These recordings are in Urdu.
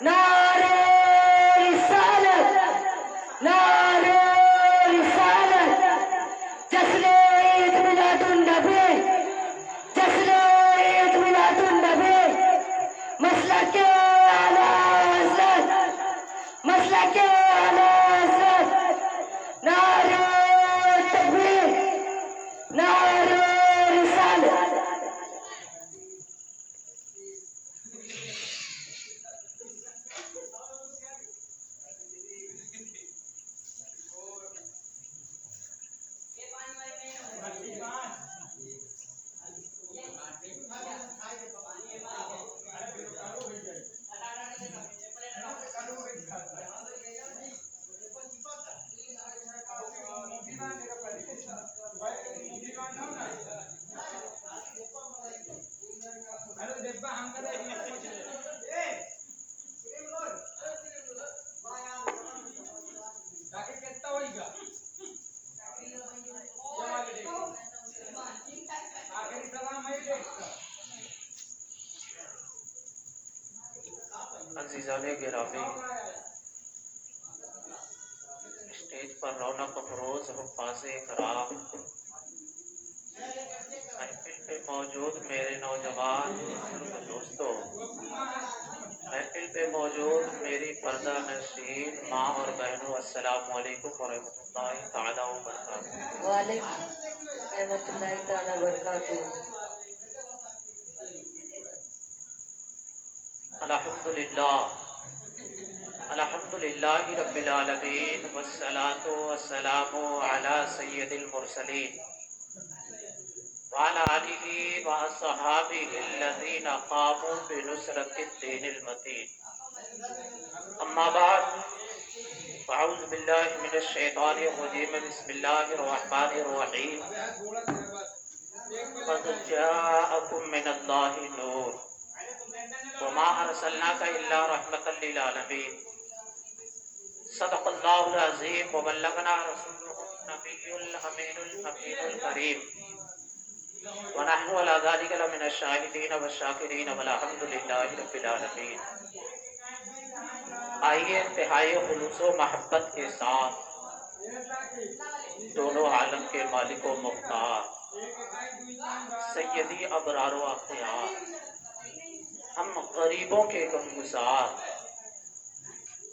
نعرہ رسالت، نعرہ رسالت، جشن عید میلاد النبی، جشن عید میلاد النبی، مسلک اعلی حضرت، مسلک اعلی حضرت، نعرہ تکبیر، نعرہ رسالت۔ عزیزان گرامی، اسٹیج پر رونق افروز حفاظ کرام، محفل پہ موجود میرے نوجوان دوستوں، محفل پہ موجود میری پردہ نشین ماں اور بہنوں، السلام علیکم ورحمۃ اللہ تعالیٰ وبرکاتہ۔ وعلیکم رحمۃ اللہ تعالیٰ وبرکاتہ۔ الحمد للہ رب العالمین، والصلاة والسلام علی سید المرسلین وعلی آلہ وصحابہ الذین قاموا بنصرۃ الدین المتین، اما بعد، فاعوذ باللہ من الشیطان الرجیم، بسم اللہ الرحمن الرحیم، قد جاءکم من اللہ نور وما ارسلناک الا رحمۃ للعالمین، صدق اللہ العظیم وبلغنا رسولہ النبی الامین المکین الکریم، ونحن علی ذلک لمن الشاہدین والشاکرین والحمد للہ رب العالمین۔ آئیے انتہائی خلوص و محبت کے ساتھ دونوں عالم کے مالک و مختار سیدی ابرار و اخیار، ہم غریبوں کے غمگسار،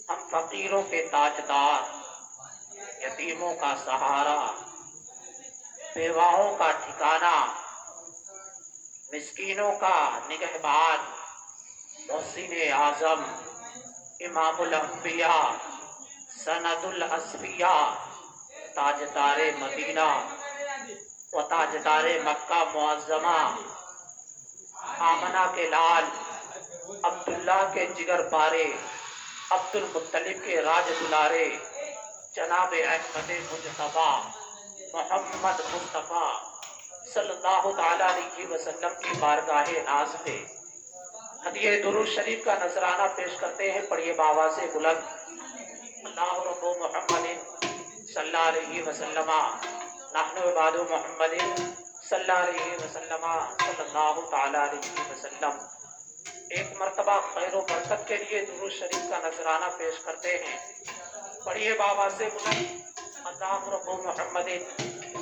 ہم فقیروں کے تاجدار، یتیموں کا سہارا، بیواؤں کا ٹھکانہ، مسکینوں کا نگہبان، محسن اعظم، امام الانبیاء، سند الاصفیاء، تاجدار مدینہ و تاجدار مکہ معظمہ، آمنہ کے لال، عبداللہ کے جگر پارے، عبد المطلب کے راج دلارے، جناب احمد مجتبیٰ محمد مصطفیٰ صلی اللہ تعالیٰ علیہ وسلم کی بارگاہ ناز پہ ہدیہ درود شریف کا نذرانہ پیش کرتے ہیں۔ پڑھیے بابا سے بلند، اللہ رب محمد صلی اللہ علیہ وسلم، نحن عباد محمد صلی اللہ علیہ وسلم، صلی اللہ تعالیٰ علیہ وسلم۔ ایک مرتبہ خیر و برکت کے لیے درود شریف کا نذرانہ پیش کرتے ہیں۔ پڑھیے بابا سے بلند، اللہ رب محمد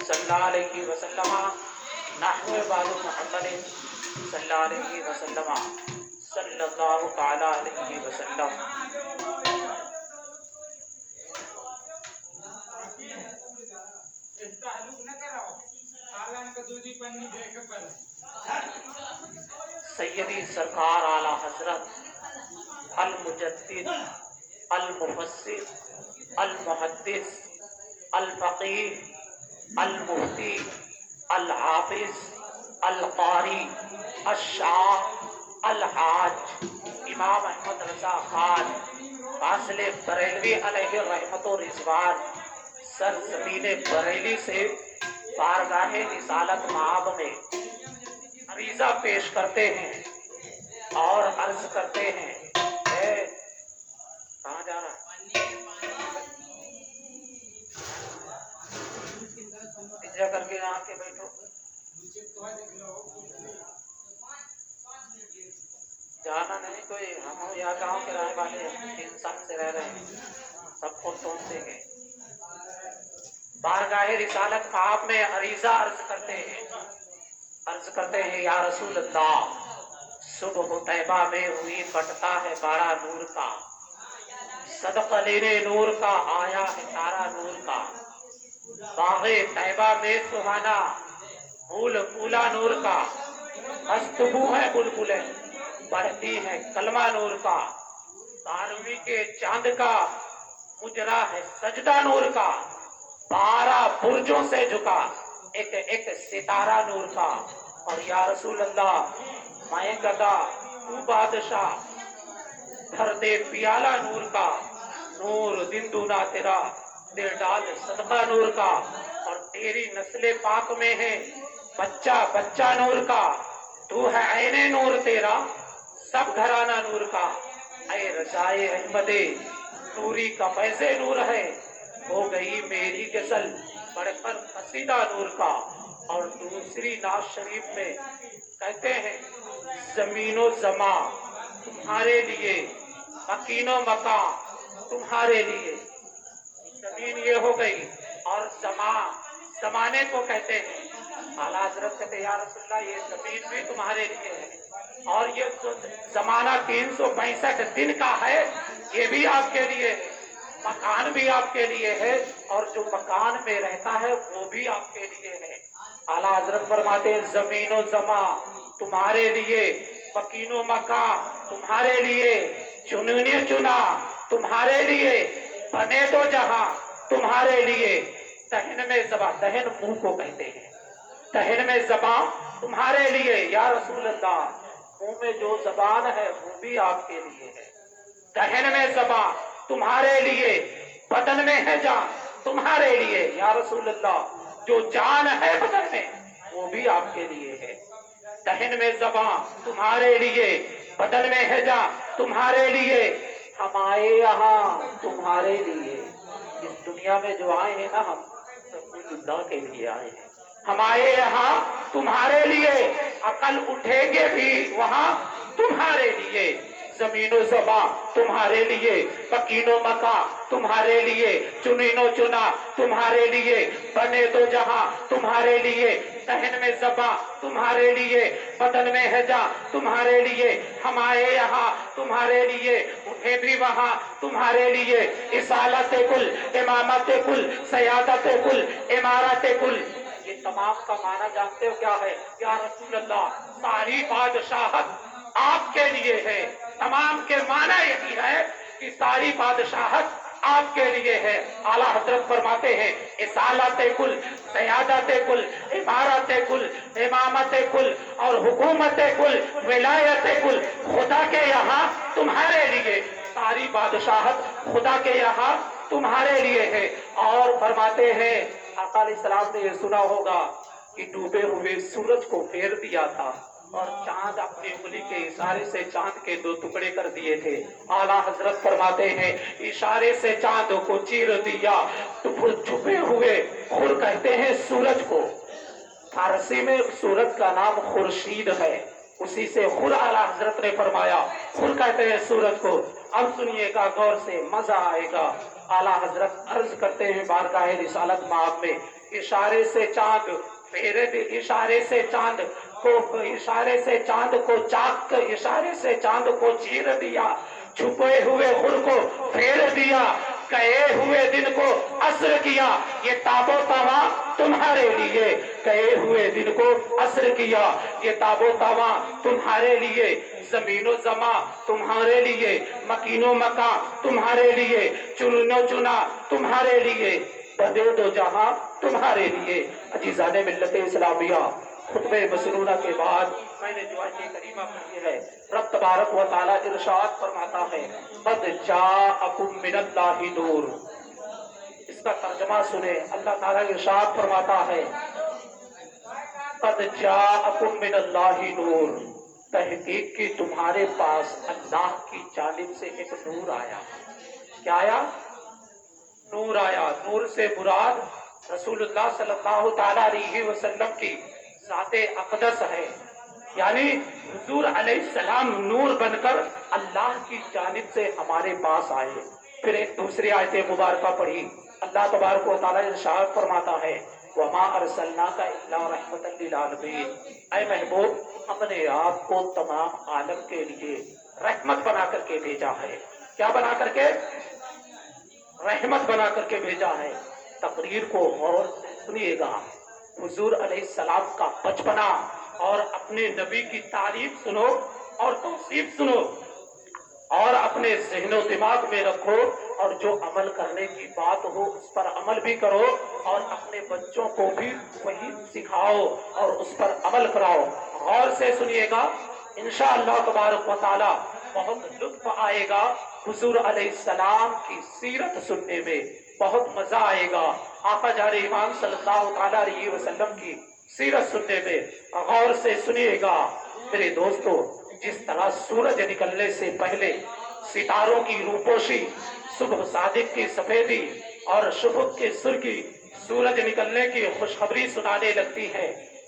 صلی اللہ علیہ وسلم، نحن عباد محمد صلی اللہ علیہ وسلم، صلی اللہ تعالیٰ علیہ وسلم۔ سیدی سرکار اعلی حضرت المجدد المفسر المحدث الفقیہ المفتی الحافظ القاری الشاہ الحاج امام احمد رضا خان فاضل بریلوی علیہ رحمت و رضوان سرزمین بریلی سے بارگاہ رسالت مآب میں عریضہ پیش کرتے ہیں اور عرض کرتے ہیں، کہاں جا رہا ہے؟ اتجا کر کے آ کے بیٹھو، جانا نہیں۔ کوئی ہم یا گاؤں کے رہنے والے انسان سے رہ رہے ہیں، سب کو سوچتے ہیں. بارگاہ رسالت آپ میں عریضہ عرض کرتے ہیں یا رسول اللہ، صبح طیبہ میں ہوئی بٹتا ہے بارہ نور کا، صدقہ لینے نور کا آیا ہے تارا نور کا، باغ طیبہ میں سہانا پھول پھولا نور کا، مستبو ہے بلبلیں پڑھتی ہے کلمہ نور کا، بارہویں کے چاند کا مجرا ہے سجدہ نور کا، 12 برجوں سے جھکا ایک ایک ستارہ نور کا. اور یا رسول اللہ میں گدا تو بادشاہ، بھر دے پیالہ نور کا، نور دن دونا تیرا دل ڈال صدقہ نور کا. اور تیری نسل پاک میں ہے بچہ بچہ نور کا، تو ہے عین نور تیرا سب گھرانہ نور کا. اے رضائے احمد نوری کا فیض نور ہے، ہو گئی میری غزل بڑھ کر قصیدہ نور کا. اور دوسری نعت شریف میں کہتے ہیں زمین و زمان تمہارے لیے، مکین و مکان تمہارے لیے. زمین یہ ہو گئی اور زمانے کو کہتے ہیں. اعلیٰ حضرت کہتے ہیں یا رسول اللہ یہ زمین بھی تمہارے لیے ہے، اور یہ زمانہ 365 دن کا ہے یہ بھی آپ کے لیے ہے، مکان بھی آپ کے لیے ہے اور جو مکان میں رہتا ہے وہ بھی آپ کے لیے ہے. اعلیٰ حضرت فرماتے ہیں زمین و زمان تمہارے لیے، مکین و مکان تمہارے لیے، چننے چنا تمہارے لیے، بنے دو جہاں تمہارے لیے. دہن میں زبان، دہن منہ کو کہتے ہیں، دہن میں زبان تمہارے لیے. یا رسول اللہ منہ میں جو زبان ہے وہ بھی آپ کے لیے ہے، دہن میں زبان تمہارے لیے، بدن میں ہے جان تمہارے لیے. یا رسول اللہ جو جان ہے بدن میں وہ بھی آپ کے لیے ہے، دہن میں زبان تمہارے لیے، بدن میں ہے جان تمہارے لیے. ہم آئے یہاں تمہارے لیے، اس دنیا میں جو آئے ہیں نا ہم سب اللہ کے لیے آئے ہیں. ہم آئے یہاں تمہارے لیے، عقل اٹھیں گے بھی وہاں تمہارے لیے. زمین و زبان تمہارے لیے، مکین و مکان تمہارے لیے، چنین و چنا تمہارے لیے، بنے دو جہاں تمہارے لیے، دہن میں زبان تمہارے لیے، بدن میں ہے جان تمہارے لیے. ہم آئے یہاں تمہارے لیے، اٹھے بھی وہاں تمہارے لیے. رسالت کل، امامت کل، سیادت کل، امارت کل، یہ تمام کا معنی جانتے ہو کیا ہے؟ یا رسول اللہ ساری بادشاہت آپ کے لیے ہے. تمام کے معنی یہی ہے کہ ساری بادشاہت آپ کے لیے ہے. اعلیٰ حضرت فرماتے ہیں رسالت کل، سیادت کل، امارت کل، امامت کل اور حکومت کل، ولایت کل خدا کے یہاں تمہارے لیے. ساری بادشاہت خدا کے یہاں تمہارے لیے ہے. اور فرماتے ہیں آقا علیہ السلام نے یہ سنا ہوگا کہ ڈوبے ہوئے سورج کو پھیر دیا تھا اور چاند اپنی انگلی کے اشارے سے چاند کے 2 ٹکڑے کر دیے تھے. اعلیٰ حضرت فرماتے ہیں اشارے سے چاند کو چیر دیا تو پھر چھپے ہوئے خور کہتے ہیں سورج کو. فارسی میں سورج کا نام خورشید ہے، اسی سے خور اعلیٰ حضرت نے فرمایا خور کہتے ہیں سورج کو. اب سنیے گا غور سے مزہ آئے گا. اعلیٰ حضرت عرض کرتے ہیں بارگاہ رسالت مآب میں اشارے سے چاند پھیرے دے، اشارے سے چاند کو، اشارے سے چاند کو چاک، اشارے سے چاند کو چیر دیا، چھپے ہوئے خور کو پھیر دیا، گئے ہوئے دن کو عصر کیا. یہ تاب و توا تمہارے لیے، گئے ہوئے دن کو عصر کیا، یہ تاب و توا تمہارے لیے. زمین و زمان تمہارے لیے، مکین و مکان تمہارے لیے، چن و چنا تمہارے لیے، بدے دو جہاں تمہارے لیے. عزیزان ملت اسلامیہ خطبہ مسنونہ کے بعد میں نے جو آیت کریمہ پڑھی ہے، رب تبارک و تعالیٰ ارشاد فرماتا ہے قد جاءکم من اللہ نور. اس کا ترجمہ سنیں. اللہ تعالیٰ ارشاد فرماتا ہے قد جاءکم من اللہ نور، تحقیق کی تمہارے پاس اللہ کی جانب سے ایک نور آیا. کیا آیا؟ نور آیا. نور سے مراد رسول اللہ صلی اللہ تعالیٰ علیہ وسلم کی ذات اقدس ہے. یعنی حضور علیہ السلام نور بن کر اللہ کی جانب سے ہمارے پاس آئے۔ پھر ایک دوسری آیت مبارکہ پڑھی، اللہ تبارک و تعالیٰ ارشاد فرماتا ہے وَمَا أَرْسَلْنَاكَ إِلَّا رَحْمَةً لِّلْعَالَمِينَ، اے محبوب ہم نے آپ کو تمام عالم کے لیے رحمت بنا کر کے بھیجا ہے۔ کیا بنا کر کے؟ رحمت بنا کر کے بھیجا ہے۔ تقریر کو غور سے سنیے گا، حضور علیہ السلام کا بچپنا اور اپنے نبی کی تعریف سنو اور توصیف سنو اور اپنے ذہن و دماغ میں رکھو، اور جو عمل کرنے کی بات ہو اس پر عمل بھی کرو اور اپنے بچوں کو بھی وہی سکھاؤ اور اس پر عمل کراؤ۔ غور سے سنیے گا، انشاءاللہ تبارک و تعالی بہت لطف آئے گا۔ حضور علیہ السلام کی سیرت سننے میں بہت مزہ آئے گا، آقا جان ایمان صلی اللہ تعالی علیہ وسلم کی سیرت سننے میں غور سے سنیے گا۔ میرے دوستو، جس طرح سورج نکلنے سے پہلے ستاروں کی روپوشی، صبح صادق کی سفیدی اور شفق کی سرخی سورج نکلنے کی خوشخبری سنانے لگتی ہے،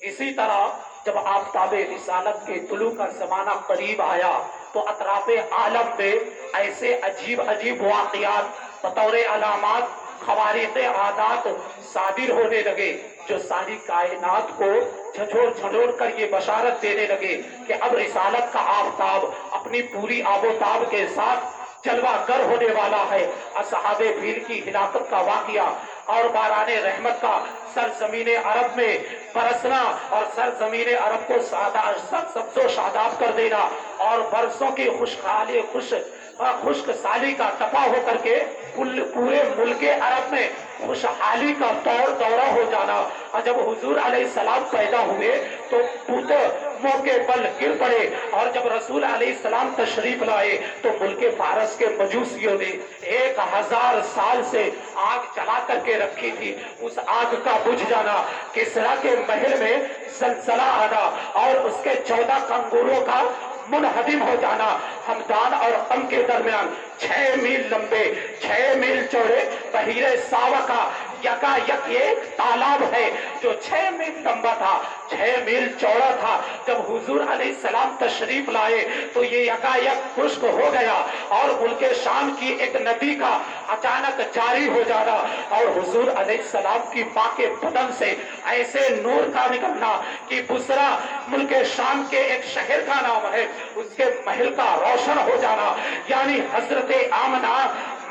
اسی طرح جب آفتاب رسالت کے طلوع کا زمانہ قریب آیا تو اطراف عالم میں ایسے عجیب عجیب واقعات بطور علامات، خوارق عادات صادر ہونے لگے جو ساری کائنات کو جھنجھوڑ جھنجھوڑ کر یہ بشارت دینے لگے کہ اب رسالت کا آفتاب اپنی پوری آب و تاب کے ساتھ جلوہ گر ہونے والا ہے۔ اصحاب فیل کی ہلاکت کا واقعہ اور باران رحمت کا سرزمین عرب میں برسنا اور سرزمین عرب کو سبز و شاداب کر دینا اور برسوں کی خشک سالی کا ٹپا ہو کر کے پورے ملک عرب میں خوشحالی کا دورہ ہو جانا۔ اور جب حضور علیہ السلام پیدا ہوئے تو منہ کے بل گر پڑے، اور جب رسول علیہ السلام تشریف لائے تو ملک فارس کے مجوسیوں نے 1000 سال سے آگ جلا کر کے رکھی تھی، اس آگ کا بجھ جانا، کسریٰ کے محل میں زلزلہ آنا اور اس کے 14 کنگوروں کا منہدم ہو جانا، ہمدان اور قم کے درمیان 6 میل لمبے 6 میل چوڑے بحیرہ ساوا کا یکا یک ایک تالاب ہے جو 6 میل لمبا تھا، 6 میل چوڑا تھا۔ جب حضور علیہ السلام تشریف لائے تو یہ یکا یک خشک ہو گیا اور ملک شام کی ایک ندی کا اچانک جاری ہو جانا اور حضور علیہ السلام کی ماں کے بدن سے ایسے نور کا نکلنا کہ بصرہ ملک شام کے ایک شہر کا نام ہے، اس کے محل کا روشن ہو جانا، یعنی حضرت آمنہ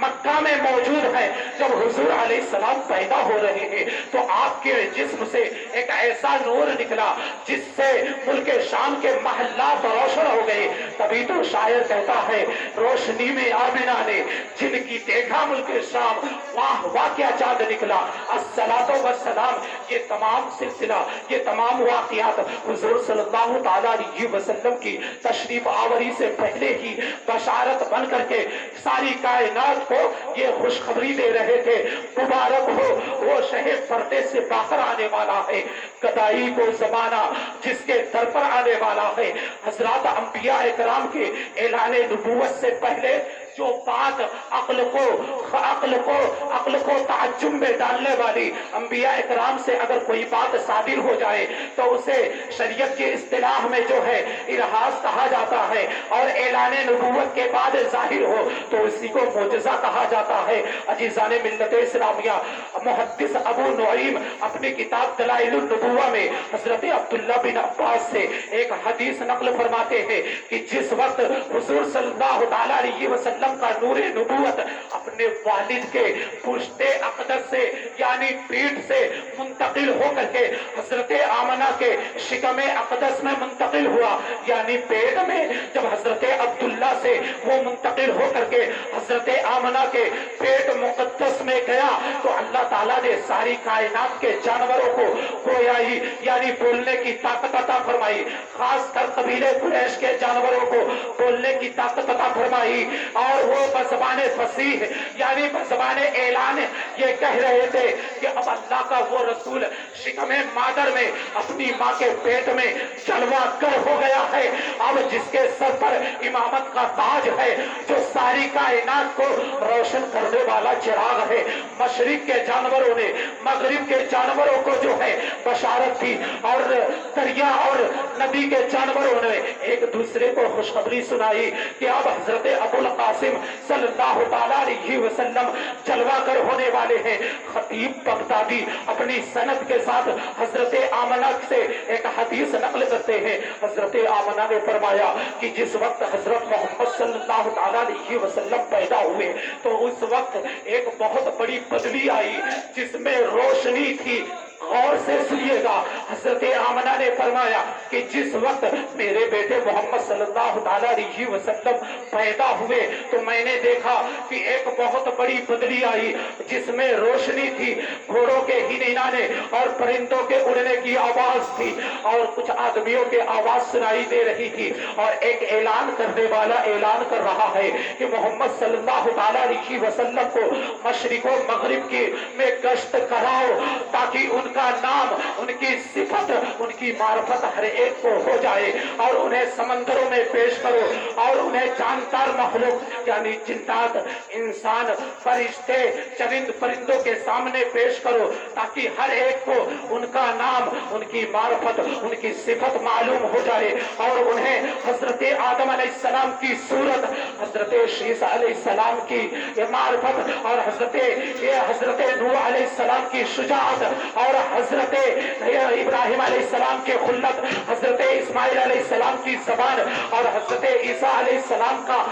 مکہ میں موجود ہے۔ جب حضور علیہ السلام پیدا ہو رہے ہیں تو آپ کے جسم سے ایک ایسا نور نکلا جس سے ملک شام کے محلات روشن ہو گئے۔ تبھی تو شاعر کہتا ہے روشنی میں آمنہ نے جن کی دیکھا ملک شام، واہ واہ کیا چاند نکلا۔ الصلاۃ والسلام، یہ تمام سلسلہ، یہ تمام واقعات حضور صلی اللہ تعالی علیہ وسلم کی تشریف آوری سے پہلے ہی بشارت بن کر کے ساری کائنات کو یہ خوشخبری دے رہے تھے، مبارک ہو وہ شہر پردے سے باہر آنے والا ہے، گدائی کو زمانہ جس کے در پر آنے والا ہے۔ حضرات انبیاء اکرام کے اعلان نبوت سے پہلے جو بات عقل کو تعجب میں ڈالنے والی، انبیاء اکرام سے اگر کوئی بات صادر ہو جائے تو اسے شریعت کی اصطلاح میں جو ہے ارہاس کہا جاتا ہے، اور اعلان نبوت کے بعد ظاہر ہو تو اسی کو معجزہ کہا جاتا ہے۔ عزیزان ملت اسلامیہ، محدث ابو نعیم اپنی کتاب دلائل النبوہ میں حضرت عبداللہ بن عباس سے ایک حدیث نقل فرماتے ہیں کہ جس وقت حضور صلی اللہ تعالیٰ علیہ وسلم کا نور نبوت اپنے والد کے پشت اقدس سے یعنی پیٹھ سے منتقل ہو کر کے حضرت آمنہ کے شکم اقدس میں منتقل ہوا، یعنی پیٹ میں جب حضرت عبداللہ سے وہ منتقل ہو کر کے حضرت آمنہ کے پیٹ مقدس میں گیا تو اللہ تعالیٰ نے ساری کائنات کے جانوروں کو گویائی یعنی بولنے کی طاقت عطا فرمائی، خاص کر قبیلے قریش کے جانوروں کو بولنے کی طاقت عطا فرمائی، اور وہ بزبان فصیح یعنی بزبان اعلان یہ کہہ رہے تھے کہ اب اللہ کا وہ رسول شکم مادر میں اپنی ماں کے پیٹ میں جلوہ گر ہو گیا ہے، اب جس کے سر پر امامت کا تاج ہے، جو ساری کائنات کو روشن کرنے والا چراغ ہے، مشرق کے جانور جانوروں نے مغرب کے جانوروں کو جو ہے بشارت دی اور دریا اور ندی کے جانوروں نے ایک دوسرے کو خوشخبری سنائی کہ اب حضرت ابو القاسم صلی اللہ تعالیٰ علیہ وسلم جلوہ گر ہونے والے ہیں۔ خطیب بغدادی اپنی سند کے ساتھ حضرت آمنہ سے ایک حدیث نقل کرتے ہیں۔ حضرت آمنہ نے فرمایا کہ جس وقت حضرت محمد صلی اللہ تعالیٰ علیہ وسلم پیدا ہوئے تو اس وقت ایک بہت بڑی بدلی آئی جس میں روشنی تھی۔ غور سے سنیے گا، حضرت آمنہ نے فرمایا کہ جس وقت میرے بیٹے محمد صلی اللہ تعالیٰ علیہ وسلم پیدا ہوئے تو میں نے دیکھا کہ ایک بہت بڑی بدلی آئی جس میں روشنی تھی، گھوڑوں کے ہنینے اور پرندوں کے اڑنے کی آواز تھی اور کچھ آدمیوں کے آواز سنائی دے رہی تھی، اور ایک اعلان کرنے والا اعلان کر رہا ہے کہ محمد صلی اللہ تعالیٰ علیہ وسلم کو مشرق و مغرب کی میں گشت کراؤ تاکہ ان کا نام، ان کی صفت، ان کی معرفت ہر ایک کو ہو جائے، اور انہیں سمندروں میں پیش کرو اور انہیں جاندار مخلوق یعنی جنات، انسان، فرشتے، چرند پرندوں کے سامنے پیش کرو تاکہ ہر ایک کو ان کا نام، ان کی معرفت، ان کی صفت معلوم ہو جائے، اور انہیں حضرت آدم علیہ السلام کی صورت، حضرت عیسیٰ علیہ السلام کی معرفت، اور حضرت نوح علیہ السلام کی شجاعت، اور حضرت ابراہیم علیہ السلام کے خلت، حضرت اسماعیل علیہ السلام کی زبان، اور حضرت عیسیٰ علیہ السلام کا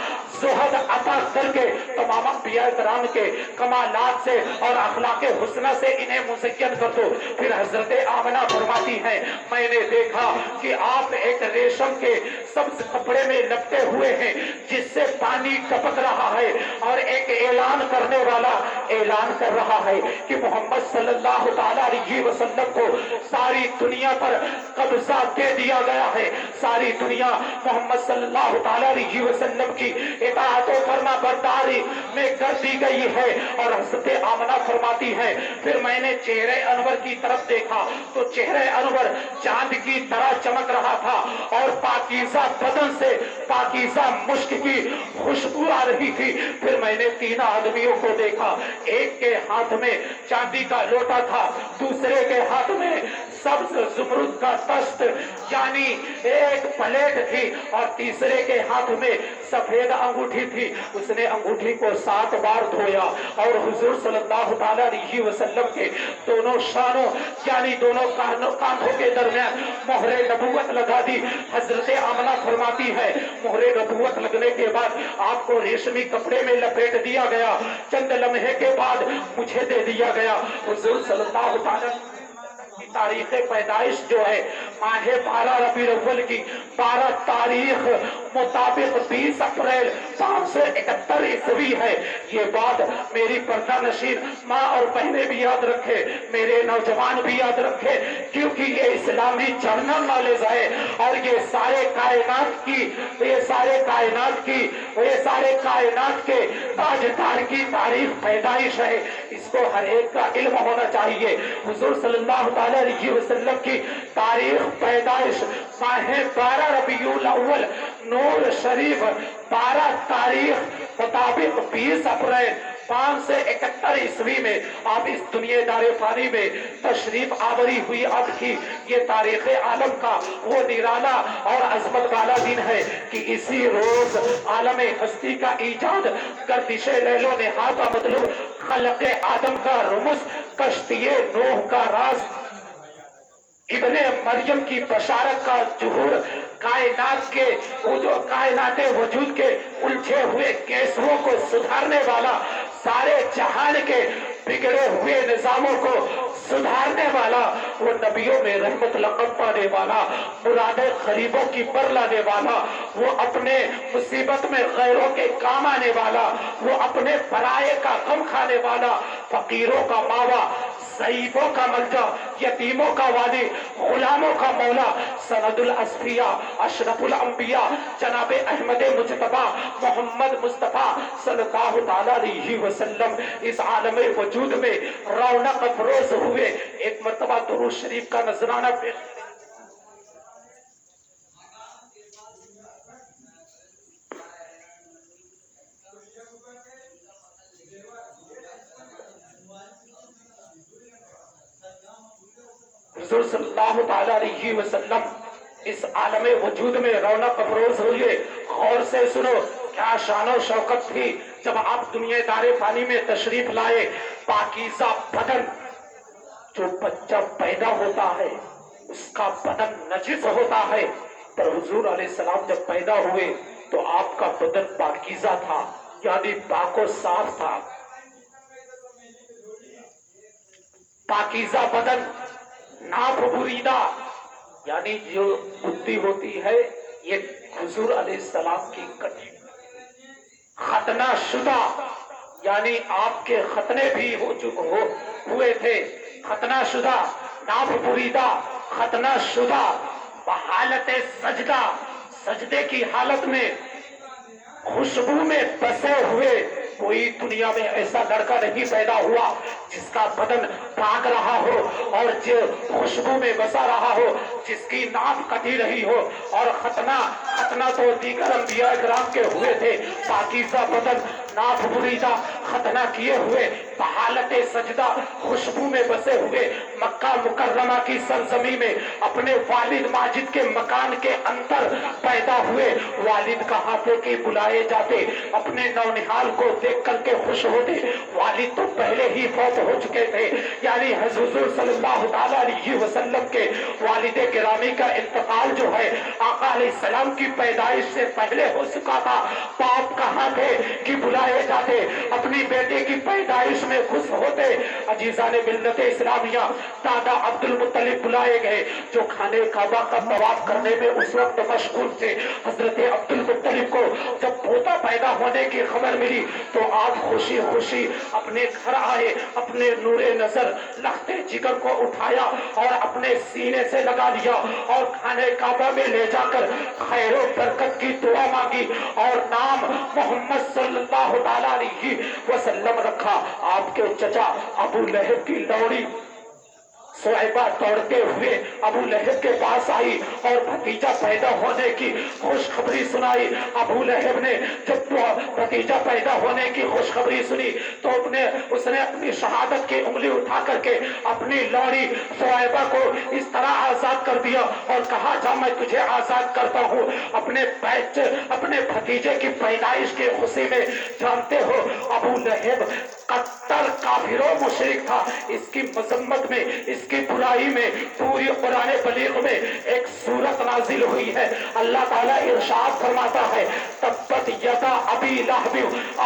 زہد عطا کر کے تمام انبیاء کرام کے کمالات سے اور اخلاق حسنہ سے انہیں مزین کر دو۔ پھر حضرت آمنہ فرماتی ہیں میں نے دیکھا کہ آپ ایک ریشم کے سبز کپڑے میں لپٹے ہوئے ہیں جس سے پانی ٹپک رہا ہے، اور ایک اعلان کرنے والا اعلان کر رہا ہے کہ محمد صلی اللہ تعالیٰ علیہ وسلم کو ساری دنیا پر قبضہ دے دیا گیا ہے، ساری دنیا محمد صلی اللہ تعالیٰ علیہ وسلم کی اطاعت و فرما برداری میں کر دی گئی ہے۔ اور حضرت آمنہ فرماتی ہے پھر میں نے چہرے انور کی طرف دیکھا تو چہرے انور چاند کی طرح چمک رہا تھا، اور پاکیزہ بدن سے پاکیزہ مشک کی خوشبو آ رہی تھی۔ پھر میں نے 3 آدمیوں کو دیکھا، ایک کے ہاتھ میں چاندی کا لوٹا تھا، دوسرے کے ہاتھ میں سبز زمرد کا دست یعنی ایک پلیٹ تھی، اور تیسرے کے ہاتھ میں سفید انگوٹھی تھی۔ اس نے انگوٹھی کو 7 بار دھویا اور حضور صلی اللہ تعالیٰ علیہ وسلم کے دونوں شانوں یعنی دونوں کاندھوں کے درمیان مہر نبوت لگا دی۔ حضرت آمنہ فرماتی ہے مہر نبوت لگنے کے بعد آپ کو ریشمی کپڑے میں لپیٹ دیا گیا، چند لمحے کے بعد مجھے دے دیا گیا۔ حضور صلی اللہ تعالیٰ کی تاریخ پیدائش جو ہے ماہ 12 ربیع الاول کی 12 تاریخ مطابق 20 اپریل 571 عیسوی ہے۔ یہ بات میری پردہ نشین ماں اور بہنیں بھی یاد رکھے، میرے نوجوان بھی یاد رکھے، کیونکہ یہ اسلامی جرنل نالج ہے، اور یہ سارے کائنات کے تاجدار کی تاریخ پیدائش ہے، اس کو ہر ایک کا علم ہونا چاہیے۔ حضور صلی اللہ تعالیٰ علیہ وسلم کی تاریخ پیدائش ماہ 12 ربیع الاول نور شریف 12 تاریخ مطابق 20 اپریل 571 عیسوی میں آپ اس دنیا دار فانی میں تشریف آوری ہوئی۔ اب کی یہ تاریخ عالم کا وہ نرالا اور عظمت والا دن ہے کہ اسی روز عالم ہستی کا ایجاد، گردش لیل و نہار کا مطلوب، خلق آدم کا رمز، کشتی نوح کا راز، ابن مریم کی بشارت کا ظہور، کائنات وجود کے الجھے ہوئے کیسوں کو سدھارنے والا، سارے جہان کے بگڑے ہوئے نظاموں کو سدھارنے والا، وہ نبیوں میں رحمت لقب پانے والا، مراد غریبوں کی پر لانے والا، وہ اپنے مصیبت میں غیروں کے کام آنے والا، وہ اپنے پرائے کا غم کھانے والا، فقیروں کا ماوا، ضعیفوں کا ملجا، یتیموں کا والی، غلاموں کا مولا، سند الاصفیاء، اشرف الانبیاء، جناب احمد مجتبی محمد مصطفیٰ صلی اللہ تعالیٰ علیہ وسلم اس عالم وجود میں رونق افروز ہوئے۔ ایک مرتبہ درود شریف کا نذرانہ پیش حضور صلی اللہ تعالیٰ علیہ وسلم اس عالم وجود میں رونق افروز ہوئے. غور سے سنو کیا شان و شوکت تھی جب آپ دنیا دار فانی میں تشریف لائے. پاکیزہ بدن، جو بچہ پیدا ہوتا ہے اس کا بدن نجس ہوتا ہے، پر حضور علیہ السلام جب پیدا ہوئے تو آپ کا بدن پاکیزہ تھا، یعنی پاک و صاف تھا. پاکیزہ بدن، ناپ بریدہ، یعنی جو بدھی ہوتی ہے یہ حضور علیہ السلام کی کٹی. ختنہ شدہ، یعنی آپ کے ختنے بھی ہوئے تھے. ختنہ شدہ، ناپ بریدہ، ختنہ شدہ، بحالت سجدہ، سجدے کی حالت میں خوشبو میں بسے ہوئے. کوئی دنیا میں ایسا لڑکا نہیں پیدا ہوا جس کا بدن پاک رہا ہو اور جو خوشبو میں بسا رہا ہو، جس کی ناپ کٹی رہی ہو. اور ختنہ تو دیگر انبیاء کرام کے ہوئے تھے. پاکیزہ بدن، ناپ بریدہ، ختنہ کیے ہوئے، بحالت سجدہ، خوشبو میں بسے ہوئے، مکہ مکرمہ کی سرزمین میں اپنے والد ماجد کے مکان کے اندر پیدا ہوئے. والد کہاں تھے کہ بلائے جاتے، اپنے نونہال کو دیکھ کر کے خوش ہوتے. والد تو پہلے ہی فوت ہو چکے تھے، یعنی حضور صلی اللہ تعالیٰ علیہ وسلم کے والد گرامی کا انتقال جو ہے آقا علیہ السلام کی پیدائش سے پہلے ہو چکا تھا. باپ کہاں تھے کہ بلائے جاتے، اپنی بیٹے کی پیدائش میں خوش ہوتے. عزیزان ملت اسلامیہ، دادا عبد المطلب بلائے گئے جو خانے کعبہ کا طواف کرنے میں اس وقت مشغول تھے. حضرت عبد المطلب کو جب پوتا پیدا ہونے کی خبر ملی تو آپ خوشی خوشی اپنے گھر آئے، اپنے نور نظر لختے جگر کو اٹھایا اور اپنے سینے سے لگا لیا اور خانے کعبہ میں لے جا کر خیر و برکت کی دعا مانگی اور نام محمد صلی اللہ تعالیٰ علیہ وسلم رکھا. آپ کے چچا ابو لہب کی لوڑی صہیبہ دوڑتے ہوئے ابو لہب کے پاس آئی اور بھتیجا پیدا ہونے کی خوشخبری سنائی. ابو لہب نے جب بھتیجا پیدا ہونے کی خوشخبری سنی تو اس نے اپنی شہادت کی انگلی اٹھا کر کے اپنی لوڑی صہیبہ کو اس طرح آزاد کر دیا اور کہا جا میں تجھے آزاد کرتا ہوں. اپنے بھتیجے کی پیدائش کی خوشی میں جانتے ہو ابو لہب کٹر کافر و مشرک تھا. اس کی مذمت میں، اس کی برائی میں پوری قرآن بلیغ میں ایک سورت نازل ہوئی ہے. اللہ تعالیٰ ارشاد فرماتا ہے تبت یدا ابی لہب،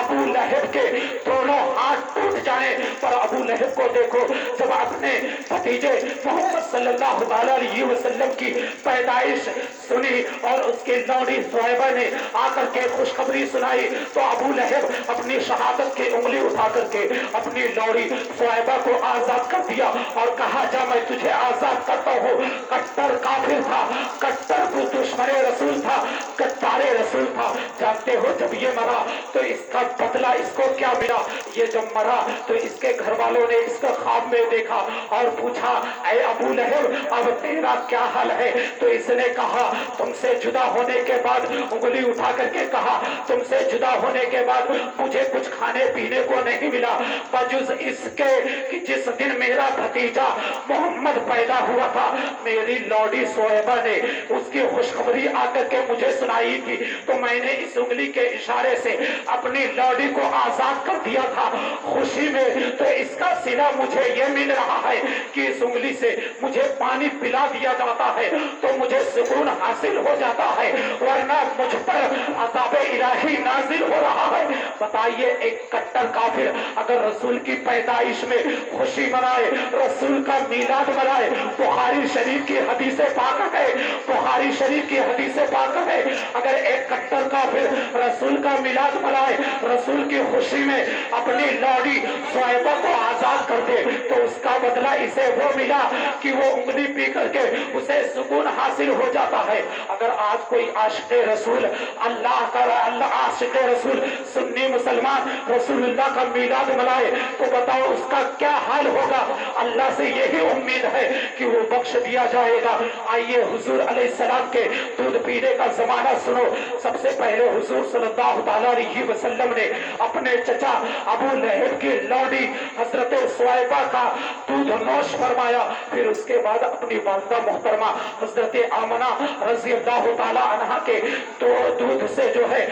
ابو لہب کے دونوں ہاتھ ٹوٹ جائیں. پر ابو لہب کو دیکھو، جب اپنے بھتیجے محمد صلی اللہ علیہ وسلم کی پیدائش سنی اور اس کی لوڑی صہیبہ نے آ کر کے خوشخبری سنائی تو ابو لہب اپنی شہادت کی انگلی اٹھا کر کے اپنی لوڑی صہیبہ کو آزاد کر دیا اور کہا جا میں تجھے آزاد کرتا ہوں. کٹر کافر تھا، کٹر دشمن رسول تھا، کٹار رسول تھا. جانتے ہو جب یہ مرا تو اس کا بدلہ اس کو کیا ملا؟ یہ جب مرا تو اس کے گھر والوں نے اس کو خواب میں دیکھا اور پوچھا اے ابو لہب اب تیرا کیا حال ہے؟ تو اس نے کہا تم سے جدا ہونے کے بعد، انگلی اٹھا کر کے کہا تم سے جدا ہونے کے بعد مجھے کچھ کھانے پینے کو نہیں ملا بجز اس کے کہ جس دن میرا بھتیجا محمد پیدا ہوا تھا میری لوڈی صہیبہ نے اس کی خوشخبری آ کر کے مجھے سنائی تھی تو میں نے اس انگلی کے اشارے سے اپنی لوڈی کو آزاد کر دیا تھا خوشی میں. تو اس کا صلہ مجھے یہ مل رہا ہے کہ اس انگلی سے مجھے پانی پلا دیا جاتا ہے تو مجھے سکون حاصل ہو جاتا ہے، ورنہ مجھ پر عذاب الہی نازل ہو رہا ہے. بتائیے ایک کٹر کافر اگر رسول کی پیدائش میں خوشی منائے، رسول کا میلاد منائے، بخاری شریف کی حدیث پاک ہے، بخاری شریف کی حدیث پاک ہے، اگر ایک کٹر کافر رسول کا میلاد منائے، رسول کی خوشی میں اپنی لوڈی صہیبہ کو آزاد کر دے تو اس کا بدلہ اسے وہ ملا کہ وہ انگلی پی کر کے اسے سکون حاصل ہو جاتا ہے. اگر آج کوئی عاشق رسول اللہ کا عاشق رسول سنی کوئی مسلمان رسول اللہ کا میلاد منائے تو بتاؤ اس کا کیا حال ہوگا؟ اللہ سے یہی امید ہے کہ وہ بخش دیا جائے گا۔ آئیے حضور علیہ السلام کے دودھ پینے کا زمانہ سنو۔ سب سے پہلے حضور صلی اللہ تعالیٰ علیہ وسلم نے اپنے چچا ابو لہب کی لونڈی حضرت سویبہ کا دودھ نوش فرمایا، پھر اس کے بعد اپنی والدہ محترمہ حضرت آمنہ رضی اللہ تعالیٰ عنہ کے دودھ سے جو ہے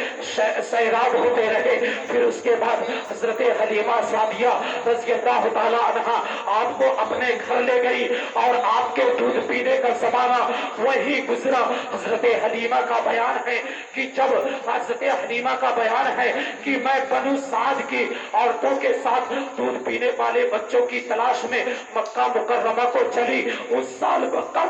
سیراب ہوتے رہے، پھر اس کے بعد حضرت حلیمہ سعدیہ رضی اللہ تعالیٰ عنہ آپ کو اپنے گھر لے گئی اور آپ کے دودھ پینے کا زمانہ وہی گزرا۔ حضرت حلیمہ کا بیان ہے کہ جب حضرت حلیمہ کا بیان ہے کہ میں بنو سعد کی عورتوں کے ساتھ دودھ پینے والے بچوں کی تلاش میں مکہ مکرمہ کو چلی، اس سال مکہ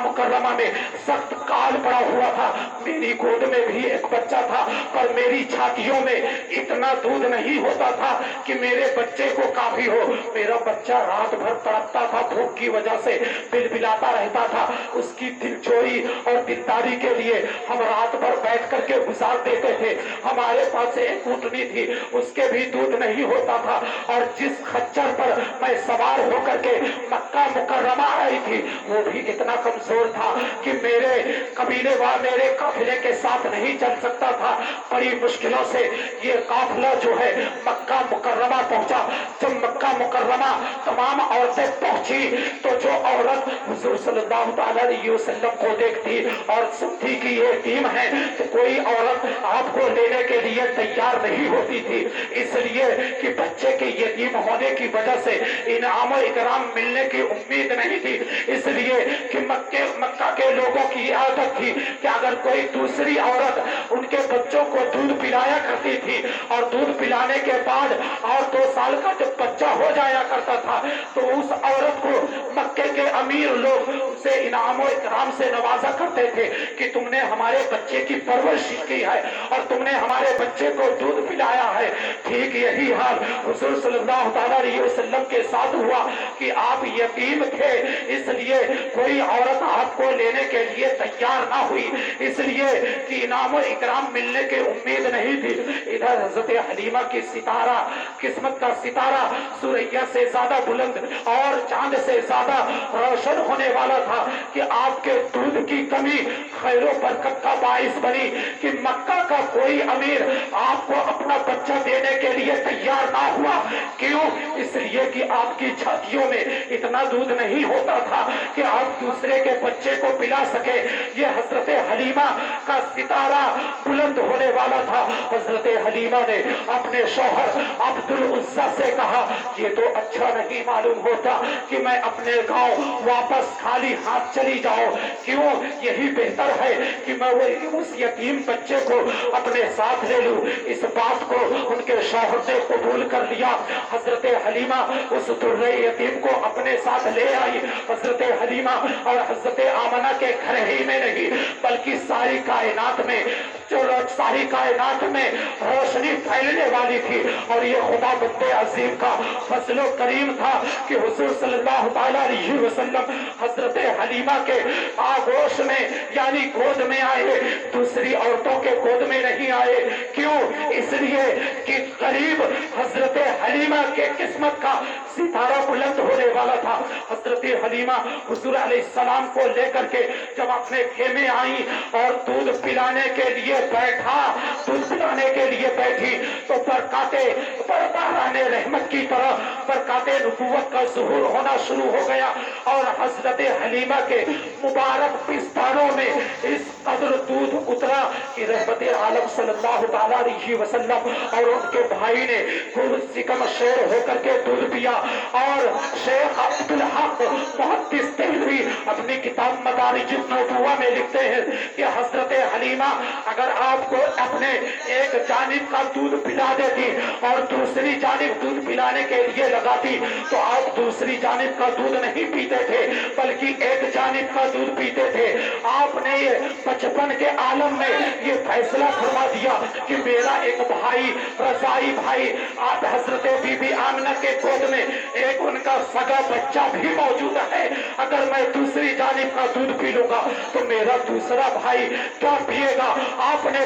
مکرمہ میں سخت کال پڑا ہوا تھا، میری گود میں بھی ایک بچہ تھا، پر میری چھاتیوں میں اتنا دودھ نہیں ہوتا تھا کہ میرے بچے کو کافی ہو۔ میرا بچہ رات بھر تڑپتا تھا، بھوک کی وجہ سے بلبلاتا رہتا تھا، اس کی دلجوئی اور دلداری کے لیے ہم رات بھر بیٹھ کر کے گزار دیتے تھے۔ ہمارے پاس ایک اونٹنی تھی، اس کے بھی دودھ نہیں ہوتا تھا، اور جس خچر پر میں سوار ہو کر کے مکہ مکرمہ آئی تھی وہ بھی اتنا کمزور تھا کہ میرے قبیلے میرے قافلے کے ساتھ نہیں چل سکتا تھا۔ بڑی مشکلوں سے یہ قافلہ جو ہے مکہ مکرمہ پہنچا۔ جب مکہ مکرمہ تمام عورتیں پہنچی تو جو عورت حضور صلی اللہ تعالیٰ علیہ وسلم کو دیکھتی اور سنتی کہ یہ یتیم ہے تو کوئی عورت آپ کو لینے کے لیے تیار نہیں ہوتی تھی، اس لیے کہ بچے کے یتیم ہونے کی وجہ سے انعام و اکرام ملنے کی امید نہیں تھی، اس لیے کہ مکہ کے لوگوں کی عادت تھی کہ اگر کوئی دوسری عورت ان کے بچوں کو دودھ پلایا کرتی تھی اور دودھ پلانے کے بعد اور 2 سال کا جب بچہ ہو جایا کرتا تھا تو اس عورت کو مکے کے امیر لوگ اسے انعام و اکرام سے نوازا کرتے تھے کہ تم نے ہمارے بچے کی پرورش کی ہے اور تم نے ہمارے بچے کو دودھ پلایا ہے۔ ٹھیک یہی حال حضور صلی اللہ تعالیٰ علیہ وسلم کے ساتھ ہوا کہ آپ یتیم تھے، اس لیے کوئی عورت آپ کو لینے کے لیے تیار نہ ہوئی، اس لیے کہ انعام و اکرام ملنے کی امید نہیں تھی۔ ادھر حضرت حلیمہ کی ستارہ، قسمت کا ستارہ سوریا سے زیادہ بلند اور چاند سے زیادہ روشن ہونے والا تھا کہ آپ کے دودھ کی کمی خیر و برکت کا باعث بنی کہ مکہ کا کوئی امیر آپ کو اپنا بچہ دینے کے لیے تیار نہ ہوا۔ کیوں؟ اس لیے کہ آپ کی چھاتیوں میں اتنا دودھ نہیں ہوتا تھا کہ آپ دوسرے کے بچے کو پلا سکے۔ یہ حضرت حلیمہ کا ستارہ بلند ہونے والا تھا۔ حضرت حلیمہ نے اپنے شوہر عبد العزیٰ سے کہا یہ تو اچھا نہیں معلوم ہوتا کہ میں اپنے گاؤں واپس خالی ہاتھ چلی جاؤں، کیوں؟ یہی بہتر ہے کہ میں اس یتیم بچے کو اپنے ساتھ لے لوں۔ اس بات کو ان کے شوہر نے قبول کر لیا۔ حضرت حلیمہ اس درے یتیم کو اپنے ساتھ لے آئی۔ حضرت حلیمہ اور حضرت آمنہ کے گھر ہی میں نہیں بلکہ ساری کائنات میں روشنی پھیلنے والی تھی، اور یہ خدا بند عظیم کا فضل و کریم تھا کہ حضور صلی اللہ تعالیٰ علیہ وسلم حضرت حلیمہ کے آغوش میں یعنی گود میں آئے، دوسری عورتوں کے گود میں نہیں آئے۔ کیوں؟ اس لیے کہ قریب حضرت حلیمہ کے قسمت کا ستارہ بلند ہونے والا تھا۔ حضرت حلیمہ حضور علیہ السلام کو لے کر کے جب اپنے خیمے آئی اور دودھ پلانے کے لیے بیٹھی تو باران رحمت کی طرح برکات نبوت کا ظہور ہونا شروع ہو گیا، اور حضرت حلیمہ کے مبارک پستانوں میں اس قدر دودھ اترا کہ رحمت عالم صلی اللہ تعالیٰ علیہ وسلم اور ان کے بھائی نے سکم شیر ہو کر کے دودھ پیا۔ اور شیخ عبدالحق محدث دہلوی اپنی کتاب مدارج النبوہ میں لکھتے ہیں کہ حضرت حلیمہ اگر آپ کو اپنے ایک جانب کا دودھ پلا دیتی اور دوسری جانب دودھ پلانے کے لیے لگاتی تو آپ دوسری جانب کا دودھ نہیں پیتے تھے بلکہ ایک جانب کا دودھ پیتے تھے۔ آپ نے یہ بچپن کے عالم میں یہ فیصلہ فرما دیا کہ میرا ایک بھائی رضائی بھائی آپ حضرت بی بی آمنہ کے گود میں ایک ان کا سگا بچہ بھی موجود ہے، اگر میں دوسری جانب کا دودھ پی لوں گا تو میرا دوسرا بھائی کیا پیے گا؟ آپ نے نے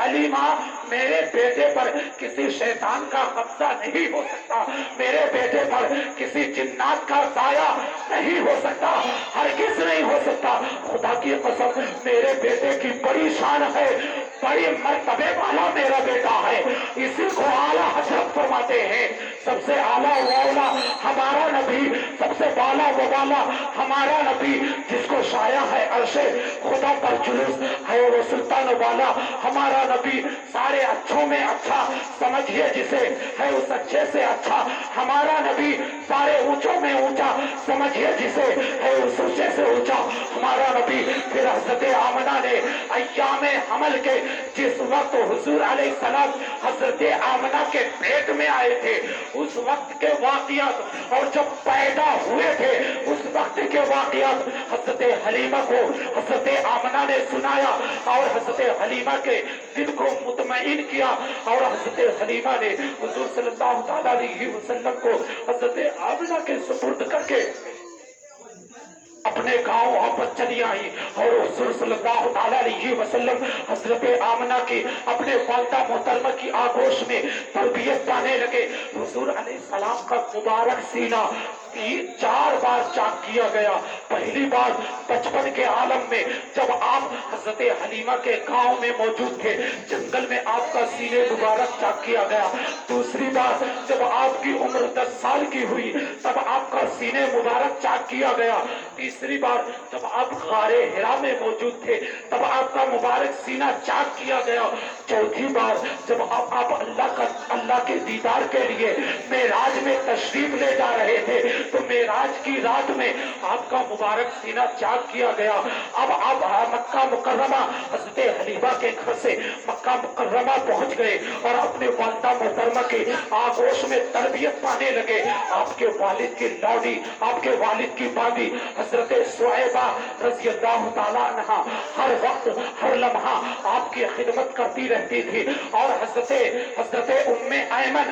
حلیمہ میرے بیٹے پر کسی شیطان کا قبضہ نہیں ہو سکتا، میرے بیٹے پر کسی جنات کا سایہ نہیں ہو سکتا، ہرگز نہیں ہو سکتا۔ خدا کی قسم میرے بیٹے کی بڑی شان ہے، بڑی مرتبے والا میرا بیٹا ہے، اسی کو اعلیٰ حضرت فرماتے ہیں۔ سب سے اعلیٰ و اولیٰ ہمارا نبی، سب سے بالا و بالا ہمارا نبی، جس کو شایع ہے عرش خدا پر جلوس ہے، وہ سلطان والا ہمارا نبی، سارے اچھوں میں اچھا سمجھیے جسے، ہے اس اچھے سے اچھا ہمارا نبی، سارے اونچوں میں اونچا سمجھیے جسے، ہے اس اونچے سے اونچا ہمارا نبی۔ پھر حضرت آمنہ نے ایام حمل کے جس وقت حضور علیہ السلام حضرت آمنہ کے پیٹ میں آئے تھے، اس وقت کے واقعات، اور جب پیدا ہوئے تھے اس وقت کے واقعات حضرت حلیمہ کو حضرت آمنہ نے سنایا، اور حضرت حلیمہ کے دل کو مطمئن کیا، اور حضرت حلیمہ نے حضور صلی اللہ تعالیٰ علیہ وسلم کو حضرت آمنہ کے سپرد کر کے اپنے گاؤں واپس چلی آئی، اور حضور صلی اللہ تعالیٰ علیہ وسلم حضرت آمنہ کی اپنے والدہ محترمہ کی آغوش میں تربیت پانے لگے۔ حضور علیہ السلام کا مبارک سینہ 4 بار چاک کیا گیا۔ پہلی بار بچپن کے عالم میں جب آپ حضرت حلیمہ کے گاؤں میں موجود تھے، جنگل میں آپ کا سینے مبارک چاک کیا گیا۔ دوسری بار جب آپ کی عمر 10 سال کی ہوئی تب آپ کا سینے مبارک چاک کیا گیا۔ تیسری بار جب آپ غار حرا میں موجود تھے تب آپ کا مبارک سینہ چاک کیا گیا۔ چوتھی بار جب آپ اللہ کے دیدار کے لیے معراج میں تشریف لے جا رہے تھے تو معراج کی رات میں آپ کا مبارک سینہ چاک کیا گیا۔ اب آپ مکہ مکرمہ حضرت حلیمہ کے گھر سے مکہ مکرمہ پہنچ گئے اور اپنے والدہ محترمہ کی آغوش میں تربیت پانے لگے۔ آپ کے والد کی لاڈی، آپ کے والد کی بابی حضرت صہیبہ رضی اللہ تعالیٰ عنہ ہر وقت ہر لمحہ آپ کی خدمت کرتی رہتی تھی، اور حضرت ام ایمن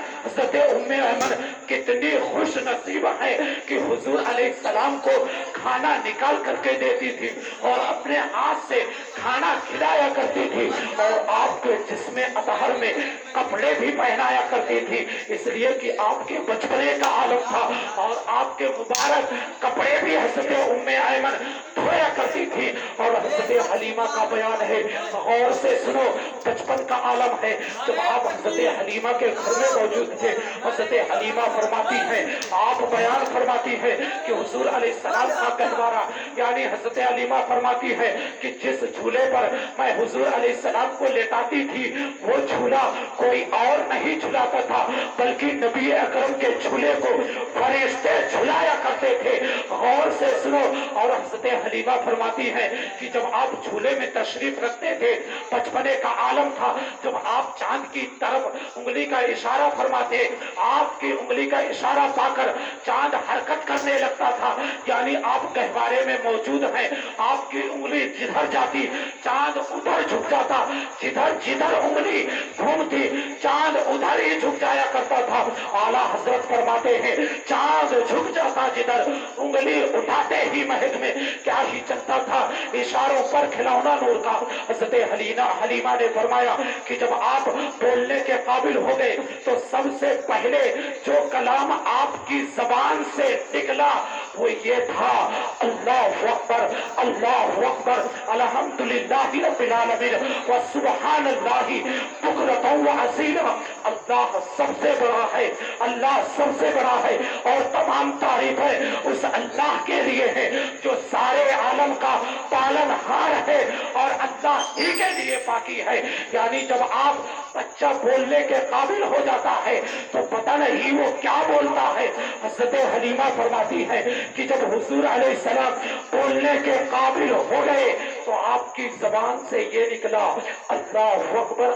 کتنی خوش نصیب ہے کہ حضور علیہ السلام کو کھانا نکال کر کے دیتی تھی اور اپنے ہاتھ سے کھانا کھلایا کرتی تھی، اور آپ کے جسم اطہر میں کپڑے بھی پہنایا کرتی تھی، اس لیے کہ آپ کے بچپنے کا عالم تھا، اور آپ کے مبارک کپڑے بھی حضرت ام ایمن دھویا کرتی تھی۔ اور حضرت حلیمہ کا بیان ہے، غور سے سنو، بچپن کا عالم ہے، جب آپ حضرت حلیمہ کے گھر میں موجود تھے، حضرت حلیمہ فرماتی ہے، آپ بیان فرماتی ہے کہ حضور علیہ السلام کا گہوارہ، یعنی حضرت حلیمہ فرماتی ہے کہ جس جھولے پر میں حضور علیہ السلام کو لیٹاتی تھی وہ جھولا کوئی اور نہیں جھلاتا تھا بلکہ نبی اکرم کے جھولے کو فرشتے جھلایا کرتے تھے۔ غور سے سنو، اور حضرت حلیمہ فرماتی ہے کہ جب آپ جھولے میں تشریف رکھتے تھے، بچپنے کا عالم تھا، جب آپ چاند کی طرف انگلی کا اشارہ فرماتے، آپ کی انگلی کا اشارہ پا کر چاند حرکت کرنے لگتا تھا، یعنی آپ گہوارے میں موجود ہیں، آپ کی انگلی جدھر جاتی چاند ادھر جھک جاتا، جدھر انگلی گھومتی چاند ادھر ہی جھک جایا کرتا تھا۔ اعلیٰ حضرت فرماتے ہیں چاند جھک جاتا جدھر، انگلی اٹھاتے ہی مہک میں کیا ہی چلتا تھا، اشاروں پر کھلونا نور کا۔ حضرت حلیمہ نے فرمایا کہ جب آپ بولنے کے قابل ہو گئے تو سب سے پہلے جو کلام آپ کی زبان سے نکلا وہ یہ تھا، اللہ اکبر اللہ اکبر الحمدللہ رب العالمین وسبحان اللہ بکرۃ واسیلا۔ اللہ سب سے بڑا ہے، اللہ سب سے بڑا ہے، اور تمام تعریفیں اس اللہ کے لیے ہے جو سارے عالم کا پالن ہار ہے، اور اللہ ہی کے لیے پاکی ہے۔ یعنی جب آپ بچہ بولنے کے قابل ہو جاتا ہے تو پتہ نہیں وہ کیا بولتا ہے۔ حضرت حلیمہ فرماتی ہے کہ جب حضور علیہ السلام بولنے کے قابل ہو گئے تو آپ کی زبان سے یہ نکلا، اللہ اکبر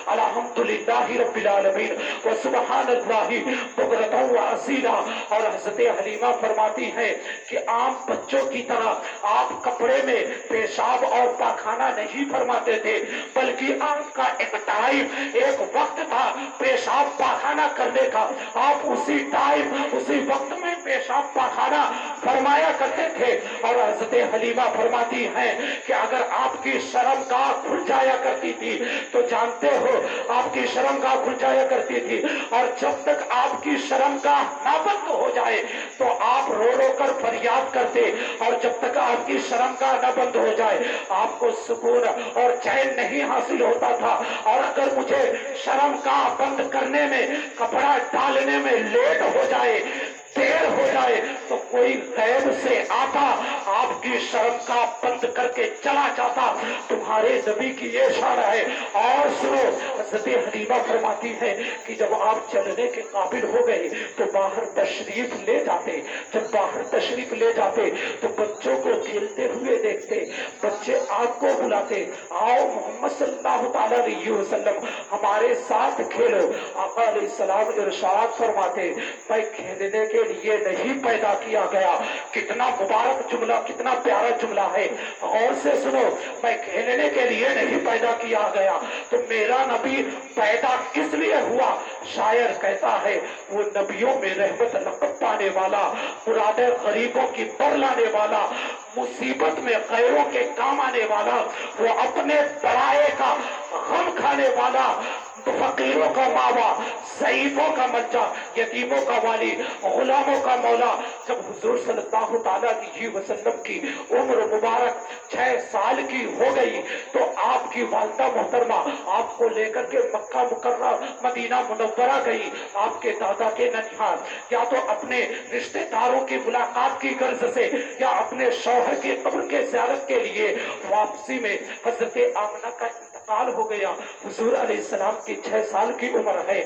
الحمدللہ رب العالمین وسبحان اللہ بکرۃ واسیلا۔ اور حضرت حلیمہ فرماتی ہے کہ عام بچوں کی طرح آپ کپڑے میں پیشاب اور پاخانہ نہیں فرماتے تھے، بلکہ آپ کا ایک ٹائم، ایک وقت تھا پیشاب پاخانہ کرنے کا، آپ اسی ٹائم اسی وقت میں پیشاب پیشاب پاخانہ فرمایا کرتے تھے، اور حضرت حلیمہ فرماتی ہیں کہ اگر آپ کی شرمگاہ کھل جایا کرتی تھی تو جانتے ہو آپ کی شرمگاہ کھل جایا کرتی تھی، اور جب تک آپ کی شرمگاہ نہ بند ہو جائے تو آپ رو رو کر فریاد کرتے، اور جب تک آپ کی شرمگاہ نہ بند ہو جائے آپ کو سکون اور چین نہیں حاصل ہوتا تھا۔ اور اگر مجھے شرمگاہ بند کرنے میں، کپڑا ڈالنے میں لیٹ ہو جائے، دیر ہو جائے، تو کوئی غیب سے آتا آپ کی شرمگاہ بند کر کے چلا جاتا۔ تمہارے نبی کی یہ شان ہے۔ اور سنو، حضرت حلیمہ فرماتی ہے کہ جب آپ چلنے کے قابل ہو گئے تو باہر تشریف لے جاتے، جب باہر تشریف لے جاتے تو بچوں کو کھیلتے ہوئے دیکھتے، بچے آپ کو بلاتے، آؤ محمد صلی اللہ تعالی علیہ وسلم ہمارے ساتھ کھیلو۔ آقا علیہ السلام ارشاد فرماتے، میں کھیلنے کے لیے نہیں پیدا کیا گیا۔ کتنا مبارک جملہ، کتنا پیارا جملہ ہے، غور سے سنو، میں کھیلنے کے لیے نہیں پیدا کیا گیا تو میرا نبی پیدا کس لیے ہوا؟ شاعر کہتا ہے وہ نبیوں میں رحمت لقب پانے والا، مراد غریبوں کی بر لانے والا، مصیبت میں غیروں کے کام آنے والا، وہ اپنے برائے کا غم کھانے والا، فقیروں کا ماوا، ضعیفوں کا ملجا، یتیموں کا والی، غلاموں کا مولا۔ جب حضور صلی اللہ تعالیٰ علیہ وسلم کی عمر مبارک 6 سال کی ہو گئی تو آپ کی والدہ محترمہ آپ کو لے کر کے مکہ مکرمہ مدینہ منورہ گئی، آپ کے دادا کے ننھیال، یا تو اپنے رشتہ داروں کی ملاقات کی غرض سے یا اپنے شوہر کی قبر کے زیارت کے لیے۔ واپسی میں حضرت آمنہ کا انتقال ہو گیا۔ حضور علیہ السلام کی 6 سال کی عمر ہے،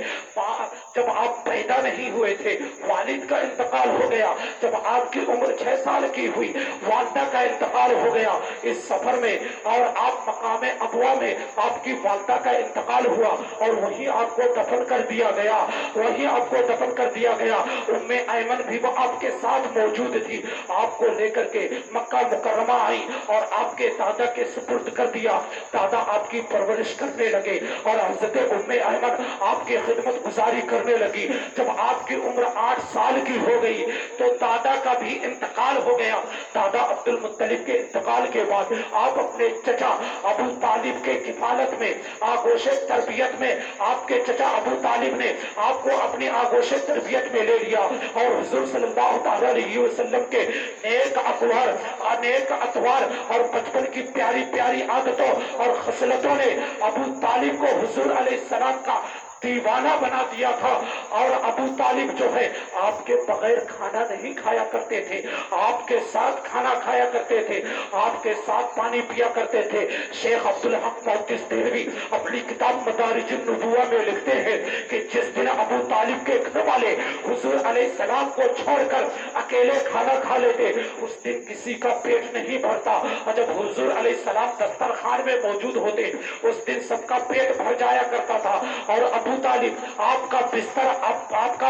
جب آپ پیدا نہیں ہوئے تھے والد کا انتقال ہو گیا، جب آپ کی عمر 6 سال کی ہوئی والدہ کا انتقال ہو گیا۔ اس سفر میں اور آپ مقام ابوا میں آپ کی والدہ کا انتقال ہوا اور وہیں آپ کو دفن کر دیا گیا، وہیں آپ کو دفن کر دیا گیا۔ ام ایمن بھی وہ آپ کے ساتھ موجود تھی، آپ کو لے کر کے مکہ مکرمہ آئی اور آپ کے دادا کے سپرد کر دیا۔ دادا آپ کی پرورش کرنے لگے اور حضرت ام ایمن آپ کی خدمت گزاری کرنے لگی۔ جب آپ کی عمر 8 سال کی ہو گئی تو دادا کا بھی انتقال ہو گیا۔ دادا عبد المطلب کے انتقال کے بعد آپ اپنے چچا ابو طالب کے کفالت میں، آغوش تربیت میں، آپ کے چچا ابو طالب نے آپ کو اپنی آغوش تربیت میں لے لیا اور حضور صلی اللہ تعالی علیہ وسلم کے نیک اقوال، نیک اطوار اور بچپن کی پیاری پیاری عادتوں اور خصلتوں نے ابو طالب کو حضور علیہ السلام کا دیوانہ بنا دیا تھا۔ اور ابو طالب جو ہے آپ کے بغیر کھانا نہیں کھایا کرتے تھے، آپ کے ساتھ کھانا کھایا کرتے تھے، آپ کے ساتھ پانی پیا کرتے تھے۔ شیخ عبدالحق محدث دہلوی اپنی کتاب مدارج النبوہ میں لکھتے ہیں کہ جس دن ابو طالب کے گھر والے حضور علیہ السلام کو چھوڑ کر اکیلے کھانا کھا لیتے اس دن کسی کا پیٹ نہیں بھرتا، اور جب حضور علیہ السلام دسترخوان میں موجود ہوتے اس دن سب کا پیٹ بھر جایا کرتا تھا۔ اور ابو طالب آپ کا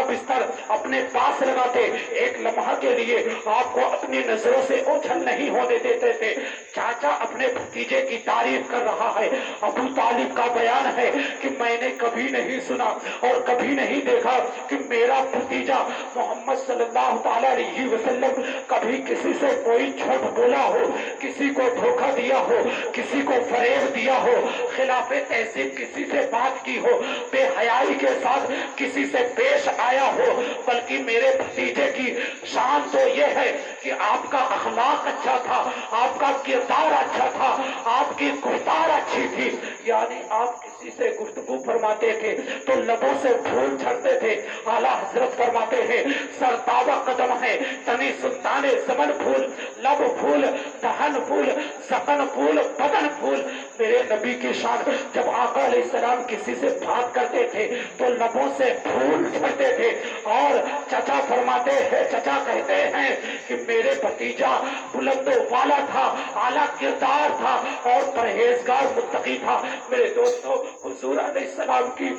بستر اپنے پاس لگاتے، ایک لمحہ کے لیے آپ کو اپنی نظروں سے اوجھل نہیں ہونے دیتے تھے۔ چاچا اپنے بھتیجے کی تعریف کر رہا ہے، ابو طالب کا بیان ہے کہ میں نے کبھی نہیں سنا اور کبھی نہیں دیکھا کہ میرا بھتیجا محمد صلی اللہ تعالی علیہ وسلم کبھی کسی سے کوئی جھوٹ بولا ہو، کسی کو دھوکہ دیا ہو، کسی کو فریب دیا ہو، خلاف تہذیب کسی سے بات کی ہو، بے حیائی کے ساتھ کسی سے پیش آیا ہو۔ بلکہ میرے بھتیجے کی شان تو یہ ہے کہ آپ کا اخلاق اچھا تھا، آپ کا کردار اچھا تھا، آپ کی گفتار اچھی تھی، یعنی آپ کسی سے گفتگو فرماتے تھے تو لبوں سے پھول جھڑتے تھے۔ اعلیٰ حضرت فرماتے ہیں سرتابہ قدم ہے تنی سلطان زمن پھول، لب پھول، دہن پھول، زبان پھول، بدن پھول۔ میرے نبی کی شان، جب آقا علیہ السلام کسی سے بات کرتے تھے تو لبوں سے پھول جھڑتے تھے۔ اور چچا فرماتے ہیں، چچا کہتے ہیں کہ میرے بھتیجا بلند و والا تھا، اعلیٰ کردار تھا اور پرہیزگار متقی تھا۔ میرے دوستو، حضور علیہ السلام کی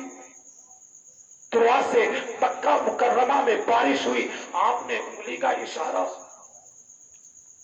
دعا سے مکہ مکرمہ میں بارش ہوئی، آپ نے انگلی کا اشارہ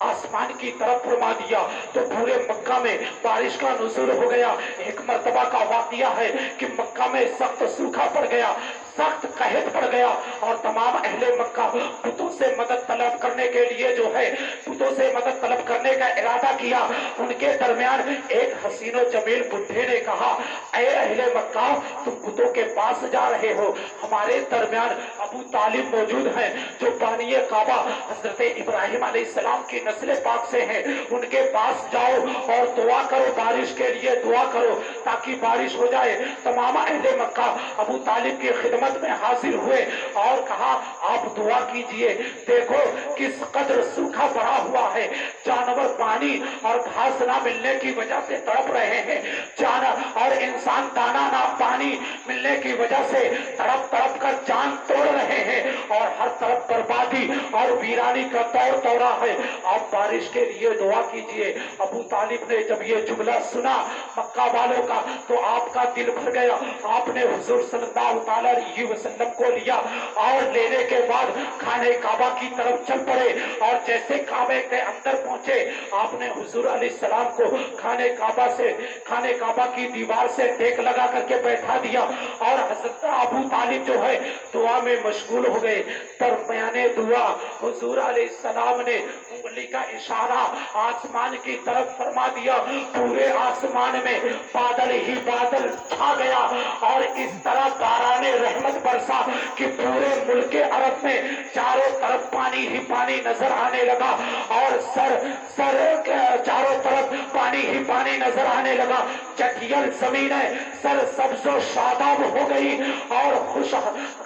آسمان کی طرف فرما دیا تو پورے مکہ میں بارش کا نزول ہو گیا۔ ایک مرتبہ کا واقعہ ہے کہ مکہ میں سخت سوکھا پڑ گیا، سخت قحط پڑ گیا اور تمام اہل مکہ بتوں سے مدد طلب کرنے کے لیے جو ہے بتوں سے مدد طلب کرنے کا ارادہ کیا۔ ان کے درمیان ایک حسین و جمیل بڈھے نے کہا اے اہل مکہ تم بتوں کے پاس جا رہے ہو، ہمارے درمیان ابو طالب موجود ہیں جو بانی کعبہ حضرت ابراہیم علیہ السلام کی نسل پاک سے ہیں، ان کے پاس جاؤ اور دعا کرو، بارش کے لیے دعا کرو تاکہ بارش ہو جائے۔ تمام اہل مکہ ابو طالب کی خدمت میں حاضر ہوئے اور کہا آپ دعا کیجئے، دیکھو کس قدر سوکھا پڑا ہوا ہے، جانور پانی اور گھاس نہ ملنے کی وجہ سے تڑپ رہے ہیں، اور انسان دانا نہ پانی ملنے کی وجہ سے تڑپ تڑپ کر جان توڑ رہے ہیں، اور ہر طرف بربادی اور ویرانی کا دور دورہ ہے، آپ بارش کے لیے دعا کیجئے۔ ابو طالب نے جب یہ جملہ سنا مکہ والوں کا تو آپ کا دل بھر گیا، آپ نے حضور صلی اللہ تعالیٰ علیہ وسلم کو لیا اور لینے کے بعد خانہ کعبہ کی طرف چل پڑے، اور جیسے کعبے کے اندر پہنچے آپ نے حضور علیہ السلام کو خانہ کعبہ کی دیوار سے ٹیک لگا کر کے بیٹھا دیا، اور حضرت ابو طالب جو ہے دعا میں مشغول ہو گئے۔ درمیان دعا حضور علیہ السلام نے انگلی کا اشارہ آسمان کی طرف فرما دیا، پورے آسمان میں بادل ہی بادل چھا گیا، اور اس طرح باران رحمت برسا کہ پورے ملک عرب میں چاروں طرف پانی ہی پانی نظر آنے لگا، اور چاروں طرف پانی ہی پانی نظر آنے لگا، چٹیل زمینیں سر سبز و شاداب ہو گئی، اور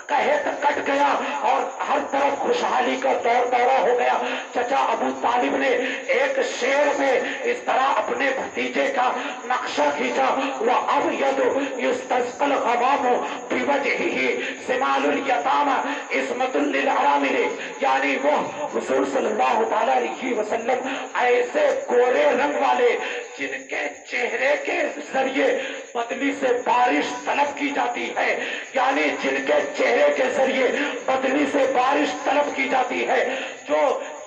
قحط کٹ گیا، اور ہر طرف خوشحالی کا دور دورہ ہو گیا۔ چچا ابو طالب نے ایک شعر میں اس طرح اپنے بھتیجے کا نقشہ کھینچا، وَأَبْيَضُ يُسْتَسْقَى الْغَمَامُ بِوَجْهِهِ سِمَالُ الْيَتَامَى عِصْمَةٌ لِلْأَرَامِلِ، یعنی وہ حضور صلی اللہ تعالیٰ علیہ وسلم ایسے گورے رنگ والے جن کے چہرے کے ذریعے بدلی سے بارش طلب کی جاتی ہے، یعنی جن کے چہرے کے ذریعے بدلی سے بارش طلب کی جاتی ہے، جو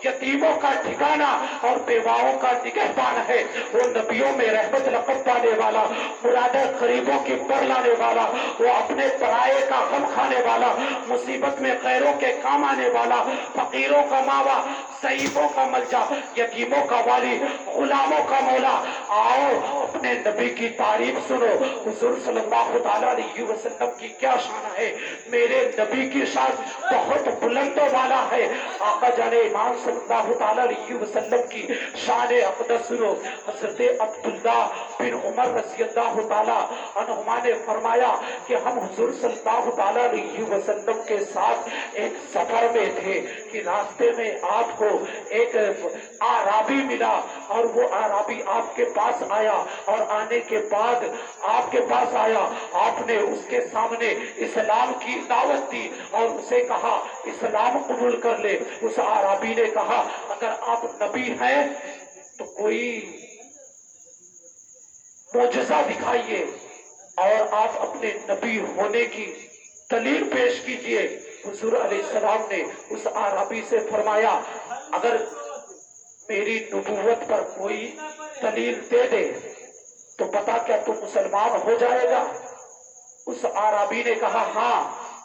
یتیموں کا ٹھکانہ اور بیواؤں کا نگہبان ہے، وہ نبیوں میں رحمت لقب پانے والا، مرادیں غریبوں کی پر لانے والا، وہ اپنے پرائے کا غم کھانے والا، مصیبت میں غیروں کے کام آنے والا، فقیروں کا ماوا، ضعیفوں کا ملجا، یتیموں کا والی، غلاموں کا مولا۔ آؤ اپنے نبی کی تعریف سنو، حضور صلی اللہ تعالیٰ علیہ وسلم کی کیا شان ہے، میرے نبی کی شان بہت بلند و بالا ہے۔ آقا جان امام صلی اللہ تعالیٰ علیہ وسلم کی شان اقدس سنو۔ حضرت عبداللہ بن عمر رضی اللہ تعالیٰ عنہما نے فرمایا کہ ہم حضور صلی اللہ تعالیٰ علیہ وسلم کے ساتھ ایک سفر میں تھے کہ راستے میں آپ کو ایک اعرابی ملا، اور وہ اعرابی آپ کے پاس آیا، اور آنے کے بعد آپ کے پاس آیا، آپ نے اس کے سامنے اسلام کی دعوت دی اور اسے کہا اسلام قبول کر لے۔ اس اعرابی نے کہا اگر آپ نبی ہیں تو کوئی معجزہ دکھائیے اور آپ اپنے نبی ہونے کی دلیل پیش کیجئے۔ حضور علیہ السلام نے اس اعرابی سے فرمایا اگر میری نبوت پر کوئی دلیل دے دے تو بتا کیا تو مسلمان ہو جائے گا؟ اس اعرابی نے کہا ہاں۔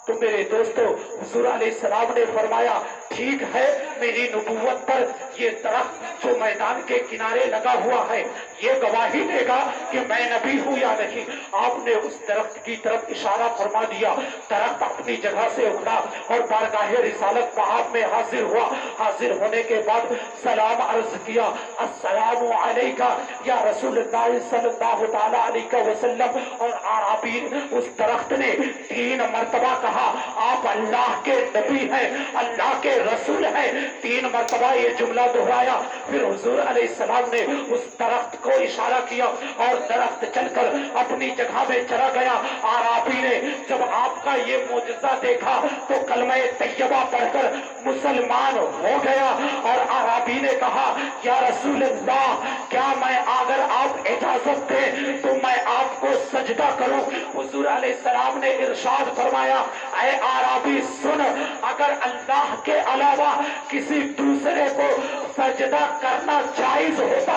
تو میرے دوستو حضور علیہ السلام نے فرمایا ٹھیک ہے، میری نبوت پر یہ درخت جو میدان کے کنارے لگا ہوا ہے یہ گواہی دے گا کہ میں نبی ہوں یا نہیں۔ آپ نے اس درخت کی طرف اشارہ فرما دیا، درخت اپنی جگہ سے اٹھا اور بارگاہ رسالت پہاڑ میں حاضر ہوا۔ حاضر ہونے کے بعد سلام عرض کیا، السلام علیکہ یا رسول اللہ صلی اللہ تعالیٰ علیہ وسلم۔ اور اعرابی اس درخت نے 3 مرتبہ کہا آپ اللہ کے نبی ہیں، اللہ کے رسول ہیں، 3 مرتبہ یہ جملہ دہرایا۔ پھر حضور علیہ السلام نے اس درخت کو اشارہ کیا اور درخت چل کر اپنی جگہ میں چلا گیا۔ اعرابی نے جب آپ کا یہ معجزہ دیکھا تو کلمہ طیبہ پڑھ کر مسلمان ہو گیا، اور اعرابی نے کہا یا رسول اللہ کیا میں اگر آپ اجازت دیں تو میں آپ کو سجدہ کروں؟ حضور علیہ السلام نے ارشاد فرمایا اے اعرابی سن، اگر اللہ کے علاوہ کسی دوسرے کو سجدہ کرنا جائز ہوتا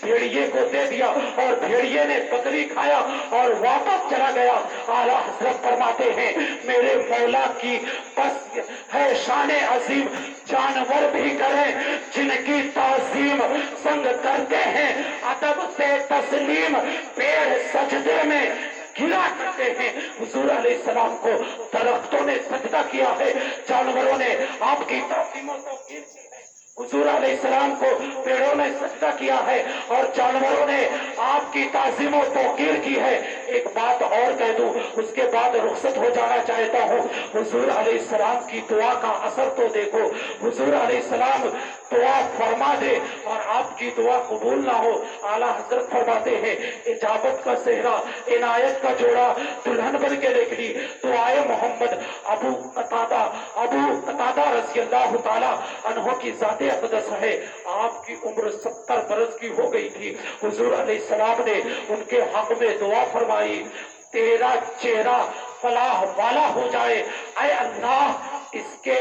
بھیڑیے کو دے دیا اور بھیڑیے نے بکری کھایا اور واپس چلا گیا۔ اعلیٰ حضرت فرماتے ہیں میرے مولا کی بس ہے شان عظیم، جانور بھی کریں جن کی تعظیم، سنگ کرتے ہیں ادب سے تسلیم، پیڑ سجدے میں گرا کرتے ہیں۔ حضور علیہ السلام کو درختوں نے سجدہ کیا ہے، جانوروں نے آپ کی تعظیم و توقیر کی ہے۔ حضور علیہ السلام کو پیڑوں نے سجدہ کیا ہے اور جانوروں نے آپ کی تعظیم و توقیر کی ہے۔ ایک بات اور کہہ دوں، اس کے بعد رخصت ہو جانا چاہتا ہوں۔ حضور علیہ السلام کی دعا کا اثر تو دیکھو، حضور علیہ السلام دعا فرما دے اور آپ کی دعا قبول نہ ہو۔ اعلیٰ حضرت فرماتے ہیں اجابت کا صحرا، عنایت کا جوڑا دلہن بن کے نکلی دعائے محمد۔ ابو قتادہ رضی اللہ تعالی عنہ کی ذات اقدس ہے، آپ کی عمر 70 برس کی ہو گئی تھی۔ حضور علیہ السلام نے ان کے حق میں دعا فرمائی، تیرا چہرہ فلاح والا ہو جائے، اے اللہ اس کے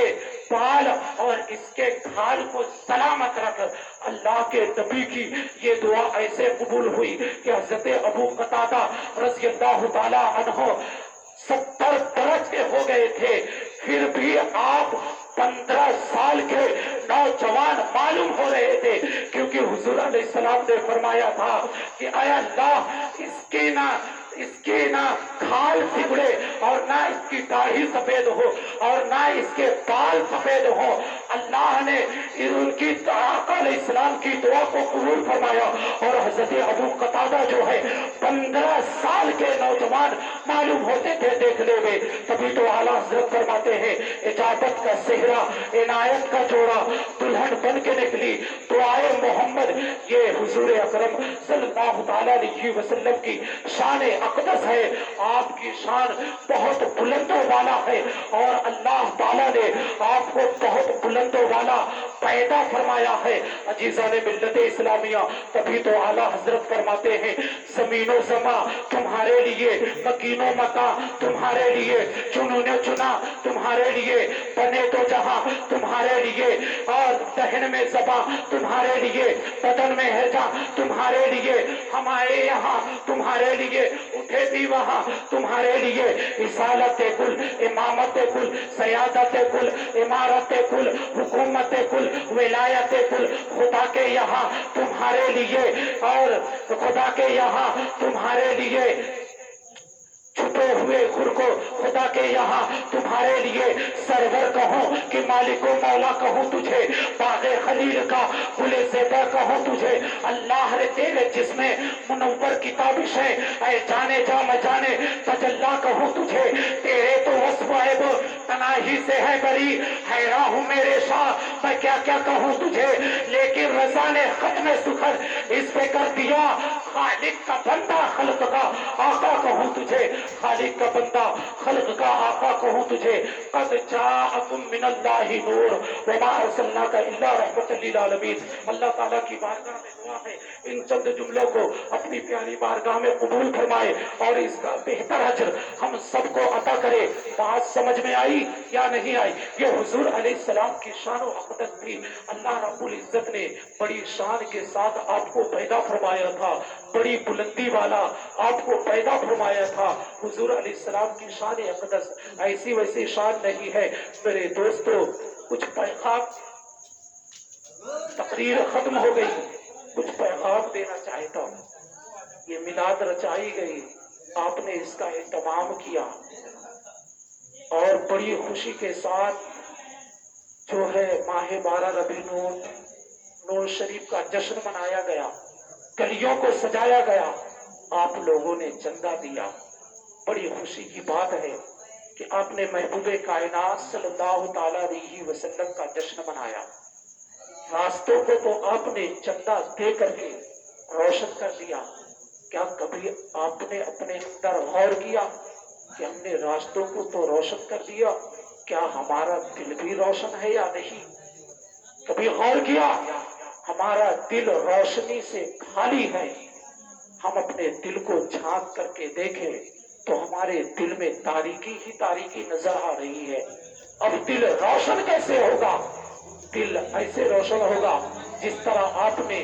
بال اور اس کے کھال کو سلامت رکھ۔ اللہ کے نبی کی یہ دعا ایسے قبول ہوئی کہ حضرت ابو قتادہ رضی اللہ تعالی عنہ 70 برس کے ہو گئے تھے، پھر بھی آپ 15 سال کے نوجوان معلوم ہو رہے تھے، کیونکہ حضور علیہ السلام نے فرمایا تھا کہ اے اللہ اس کے نہ کھال سکڑے اور نہ اس کی داڑھی سفید ہو اور نہ اس کے بال سفید ہو۔ اللہ نے ان کی آقا علیہ السلام کی دعا کو قبول فرمایا اور حضرت ابو قتادہ جو ہے 15 سال کے نوجوان معلوم ہوتے تھے دیکھنے میں۔ تبھی تو اعلیٰ حضرت فرماتے ہیں اجابت کا صحرا، عنایت کا جوڑا دلہن بن کے نکلی دعائے محمد۔ یہ حضور اکرم صلی اللہ تعالی علیہ وسلم کی شان اقدس ہے، آپ کی شان بہت بلند و بالا ہے اور اللہ تعالیٰ نے آپ کو بہت بلند و بالا پیدا فرمایا ہے۔ عزیزان ملت اسلامیہ، تبھی تو اعلیٰ حضرت فرماتے ہیں زمین و زماں تمہارے لیے، مکین و مکان تمہارے لیے، چنون و چنا تمہارے لیے، بنے تو جہاں تمہارے لیے اور دہن میں زباں تمہارے لیے، بدن میں ہے جہاں تمہارے لیے، ہمارے یہاں تمہارے لیے، اٹھے بھی وہاں تمہارے لیے، رسالت کل، امامت کل، سیادت کل، امارت کل، حکومت کل، ولایت کل، خدا کے یہاں تمہارے لیے اور خدا کے یہاں تمہارے لیے، چھپے ہوئے گر کو خدا کے یہاں تمہارے لیے، سرور کہوں کہ مالک و مولا کہوں تجھے، باغ خلیل کا گل زیبا کہوں تجھے، اللہ نے تیرے جسم منور کی تابشیں، اے جانے جا مجانے تجلا کہوں تجھے، تیرے تو وصف عیب تناہی سے ہے بری، حیران ہوں میرے شاہ میں کیا کیا کہوں تجھے، لیکن رضا نے ختم سخن اس پہ کر دیا، خالق کا بندہ خلق کا آقا کہوں تجھے، خالق کا بندہ خلق کا آقا کہوں تجھے، قد جاءکم من اللہ نور وما ارسلناک الا رحمۃ للعالمین۔ اللہ تعالیٰ کی بارگاہ میں دعا ہے ان چند جملوں کو اپنی پیاری بارگاہ میں قبول فرمائے اور اس کا بہتر اجر ہم سب کو عطا کرے۔ بات سمجھ میں آئی یا نہیں آئی؟ یہ حضور علیہ السلام کی شان و اقدس تھی۔ اللہ رب العزت نے بڑی شان کے ساتھ آپ کو پیدا فرمایا تھا، بڑی بلندی والا آپ کو پیدا فرمایا تھا۔ حضور علیہ السلام کی شان اقدس ایسی ویسی شان نہیں ہے۔ میرے دوستو، کچھ پیغام، تقریر ختم ہو گئی، کچھ پیغام دینا چاہتا ہوں۔ یہ میلاد رچائی گئی، آپ نے اس کا اہتمام کیا اور بڑی خوشی کے ساتھ جو ہے ماہ 12 ربیع نور شریف کا جشن منایا گیا، گلیوں کو سجایا گیا، آپ لوگوں نے چندہ دیا۔ بڑی خوشی کی بات ہے کہ آپ نے محبوب کائنات صلی اللہ تعالی علیہ وسلم کا جشن منایا۔ راستوں کو تو آپ نے چندہ دے کر کے روشن کر دیا۔ کیا کبھی آپ نے اپنے اندر غور کیا کہ ہم نے راستوں کو تو روشن کر دیا، کیا ہمارا دل بھی روشن ہے یا نہیں؟ کبھی غور کیا ہمارا دل روشنی سے خالی ہے؟ ہم اپنے دل کو جھانک کر کے دیکھیں تو ہمارے دل میں تاریکی ہی تاریکی نظر آ رہی ہے۔ اب دل روشن کیسے ہوگا؟ دل ایسے روشن ہوگا جس طرح آپ نے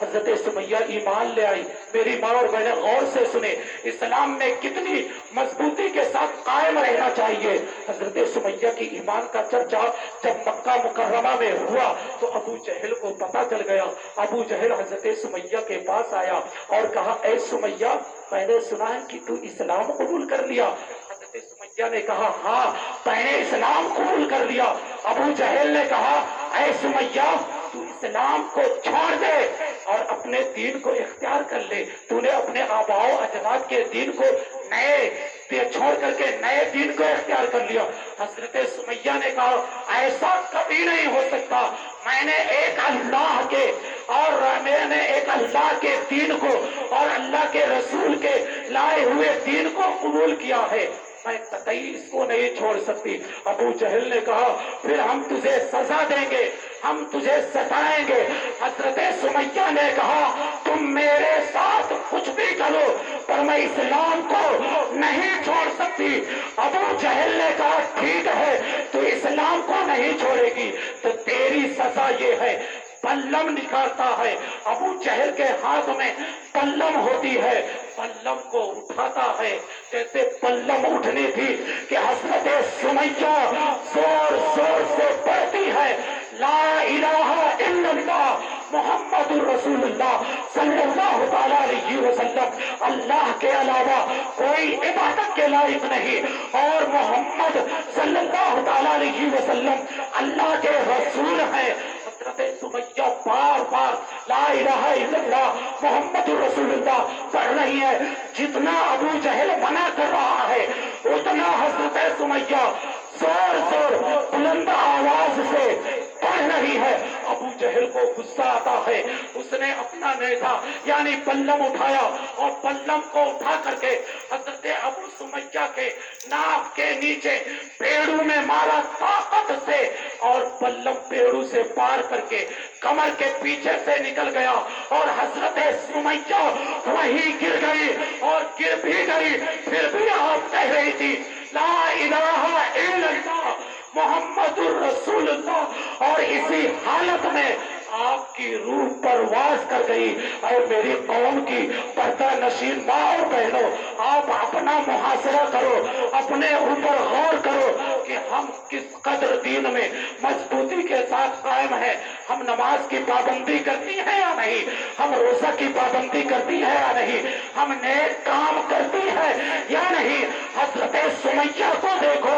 حضرت سمیہ ایمان لے آئی۔ میری ماں اور بہنیں غور سے سنیں، اسلام میں کتنی مضبوطی کے ساتھ قائم رہنا چاہیے۔ حضرت سمیہ کی ایمان کا چرچا جب مکہ مکرمہ میں ہوا تو ابو جہل کو پتا چل گیا۔ ابو جہل حضرت سمیہ کے پاس آیا اور کہا، اے سمیہ، میں نے سنا ہے کہ تو اسلام قبول کر لیا۔ حضرت سمیہ نے کہا، ہاں میں نے اسلام قبول کر لیا۔ ابو جہل نے کہا، اے سمیہ، تو اسلام کو چھوڑ دے اور اپنے دین کو اختیار کر لے۔ تو نے اپنے آباء و اجداد کے دین کو چھوڑ کر کے نئے دین کو اختیار کر لیا۔ حضرت سمیہ نے کہا، ایسا کبھی نہیں ہو سکتا، میں نے ایک اللہ کے دین کو اور اللہ کے رسول کے لائے ہوئے دین کو قبول کیا ہے، میں قطعی اس کو نہیں چھوڑ سکتی۔ ابو جہل نے کہا، پھر ہم تجھے سزا دیں گے، ہم تجھے ستائیں گے۔ حضرت سمیہ نے کہا، تم میرے ساتھ کچھ بھی کرو پر میں اسلام کو نہیں چھوڑ سکتی۔ ابو جہل نے کہا، ٹھیک ہے، تو اسلام کو نہیں چھوڑے گی تو تیری سزا یہ ہے۔ پلم نکالتا ہے، ابو جہل کے ہاتھ میں پلم ہوتی ہے، پلم کو اٹھاتا ہے، جیسے پلم اٹھنی تھی کہ حضرت سمیہ زور زور سے پڑھتی ہے، لا الہ الا اللہ محمد الرسول اللہ صلی اللہ تعالیٰ علیہ وسلم، اللہ کے علاوہ کوئی عبادت کے لائق نہیں اور محمد صلی اللہ تعالیٰ علیہ وسلم اللہ کے رسول ہیں۔ حضرت سمیہ بار بار لا الہ الا اللہ محمد الرسول اللہ پڑھ رہی ہے۔ جتنا ابو جہل منع کر رہا ہے اتنا حضرت سمیہ زور زور بلند آواز سے پڑھ رہی ہے۔ ابو جہل کو غصہ آتا ہے، اس نے اپنا نیزہ یعنی پلم اٹھایا اور پلم کو اٹھا کر کے حضرت ابو سمیہ کے ناک کے نیچے پیڑوں میں مارا طاقت سے، اور پلم پیڑوں سے پار کر کے کمر کے پیچھے سے نکل گیا اور حضرت سمیہ وہیں گر گئی، اور گر بھی گئی پھر بھی آپ کہہ رہی تھی، لا الہ الا اللہ محمد الرسول اللہ، اور اسی حالت میں آپ کی روح پرواز کر گئی۔ اے میری قوم کی پردہ نشین ماں اور بہنوں، آپ اپنا محاصرہ کرو، اپنے اوپر غور کرو کہ ہم کس قدر دین میں مضبوطی کے ساتھ قائم ہیں۔ ہم نماز کی پابندی کرتی ہے یا نہیں؟ ہم روزہ کی پابندی کرتی ہے یا نہیں؟ ہم نیک کام کرتی ہے یا نہیں؟ حضرت سمیہ کو دیکھو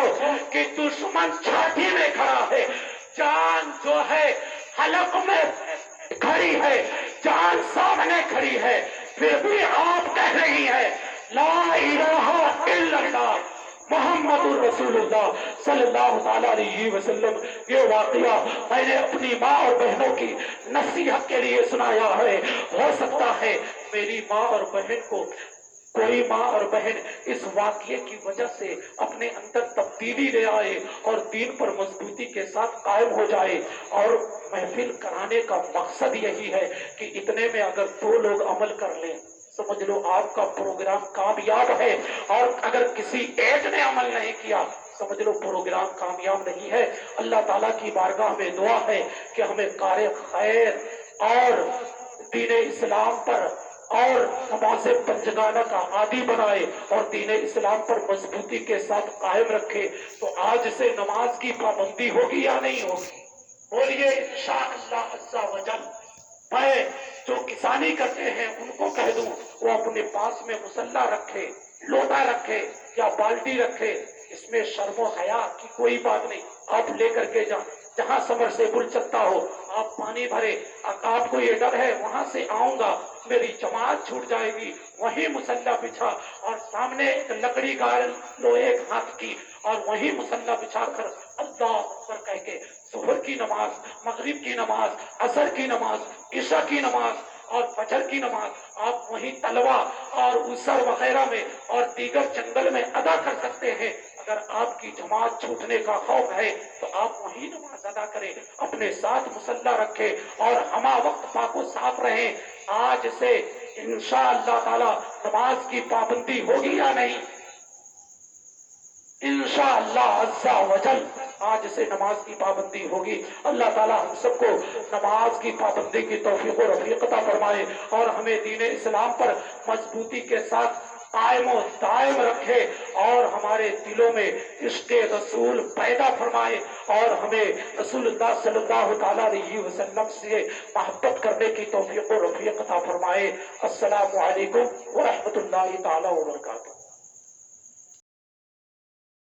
کہ دشمن چھاتی میں کھڑا ہے، جان جو ہے حلق میں کھڑی ہے، جان سامنے کھڑی ہے، پھر بھی آپ کہہ رہی ہے لا الہ الا اللہ محمد الرسول اللہ صلی اللہ تعالیٰ علیہ وسلم۔ یہ واقعہ میں نے اپنی ماں اور بہنوں کی نصیحت کے لیے سنایا ہے۔ ہو سکتا ہے میری ماں اور بہن کو کوئی ماں اور بہن اس واقعے کی وجہ سے اپنے اندر تبدیلی لے آئے اور دین پر مضبوطی کے ساتھ قائم ہو جائے۔ اور محفل کرانے کا مقصد یہی ہے کہ اتنے میں اگر 2 لوگ عمل کر لیں، سمجھ لو آپ کا پروگرام کامیاب ہے، اور اگر کسی ایک نے عمل نہیں کیا سمجھ لو پروگرام کامیاب نہیں ہے۔ اللہ تعالیٰ کی بارگاہ میں دعا ہے کہ ہمیں کار خیر اور دین اسلام پر اور نماز پنجگانہ کا عادی بنائے اور دین اسلام پر مضبوطی کے ساتھ قائم رکھے۔ تو آج سے نماز کی پابندی ہوگی یا نہیں ہوگی؟ بولیے انشاءاللہ عز و جل۔ میں جو کسانی کرتے ہیں ان کو کہہ دوں وہ اپنے پاس میں مسلح رکھے، لوٹا رکھے یا بالٹی رکھے، اس میں شرم و حیا کی کوئی بات نہیں۔ آپ لے کر کے جہاں سمر سے بل چلتا ہو آپ پانی بھرے، آپ کو یہ ڈر ہے وہاں سے آؤں گا میری جماعت چھوٹ جائے گی، وہیں مسلح بچھا اور سامنے ایک لکڑی گاڑ لو ایک ہاتھ کی اور وہیں مسلح بچھا کر اللہ اکبر کہہ کے ظہر کی نماز، مغرب کی نماز، عصر کی نماز، عشاء کی نماز اور فجر کی نماز آپ وہیں تلوا اور اسر وغیرہ میں اور دیگر جنگل میں ادا کر سکتے ہیں۔ اگر آپ کی جماعت چھوٹنے کا خوف ہے تو آپ وہیں نماز ادا کریں، اپنے ساتھ مسلح رکھیں اور ہمہ وقت پاک و صاف رہیں۔ آج سے انشاءاللہ تعالی نماز کی پابندی ہوگی یا نہیں؟ انشاءاللہ عز و جل۔ آج سے نماز کی پابندی ہوگی. اللہ تعالی ہم سب کو نماز کی پابندی کی توفیق و رفیق عطا فرمائے اور ہمیں دین اسلام پر مضبوطی کے ساتھ قائم و دائم رکھے اور ہمارے دلوں میں عشق رسول پیدا فرمائے اور ہمیں رسول اللہ صلی اللہ تعالیٰ علیہ وسلم سے محبت کرنے کی توفیق و رفیق عطا فرمائے. السلام علیکم ورحمۃ اللہ تعالیٰ وبرکاتہ.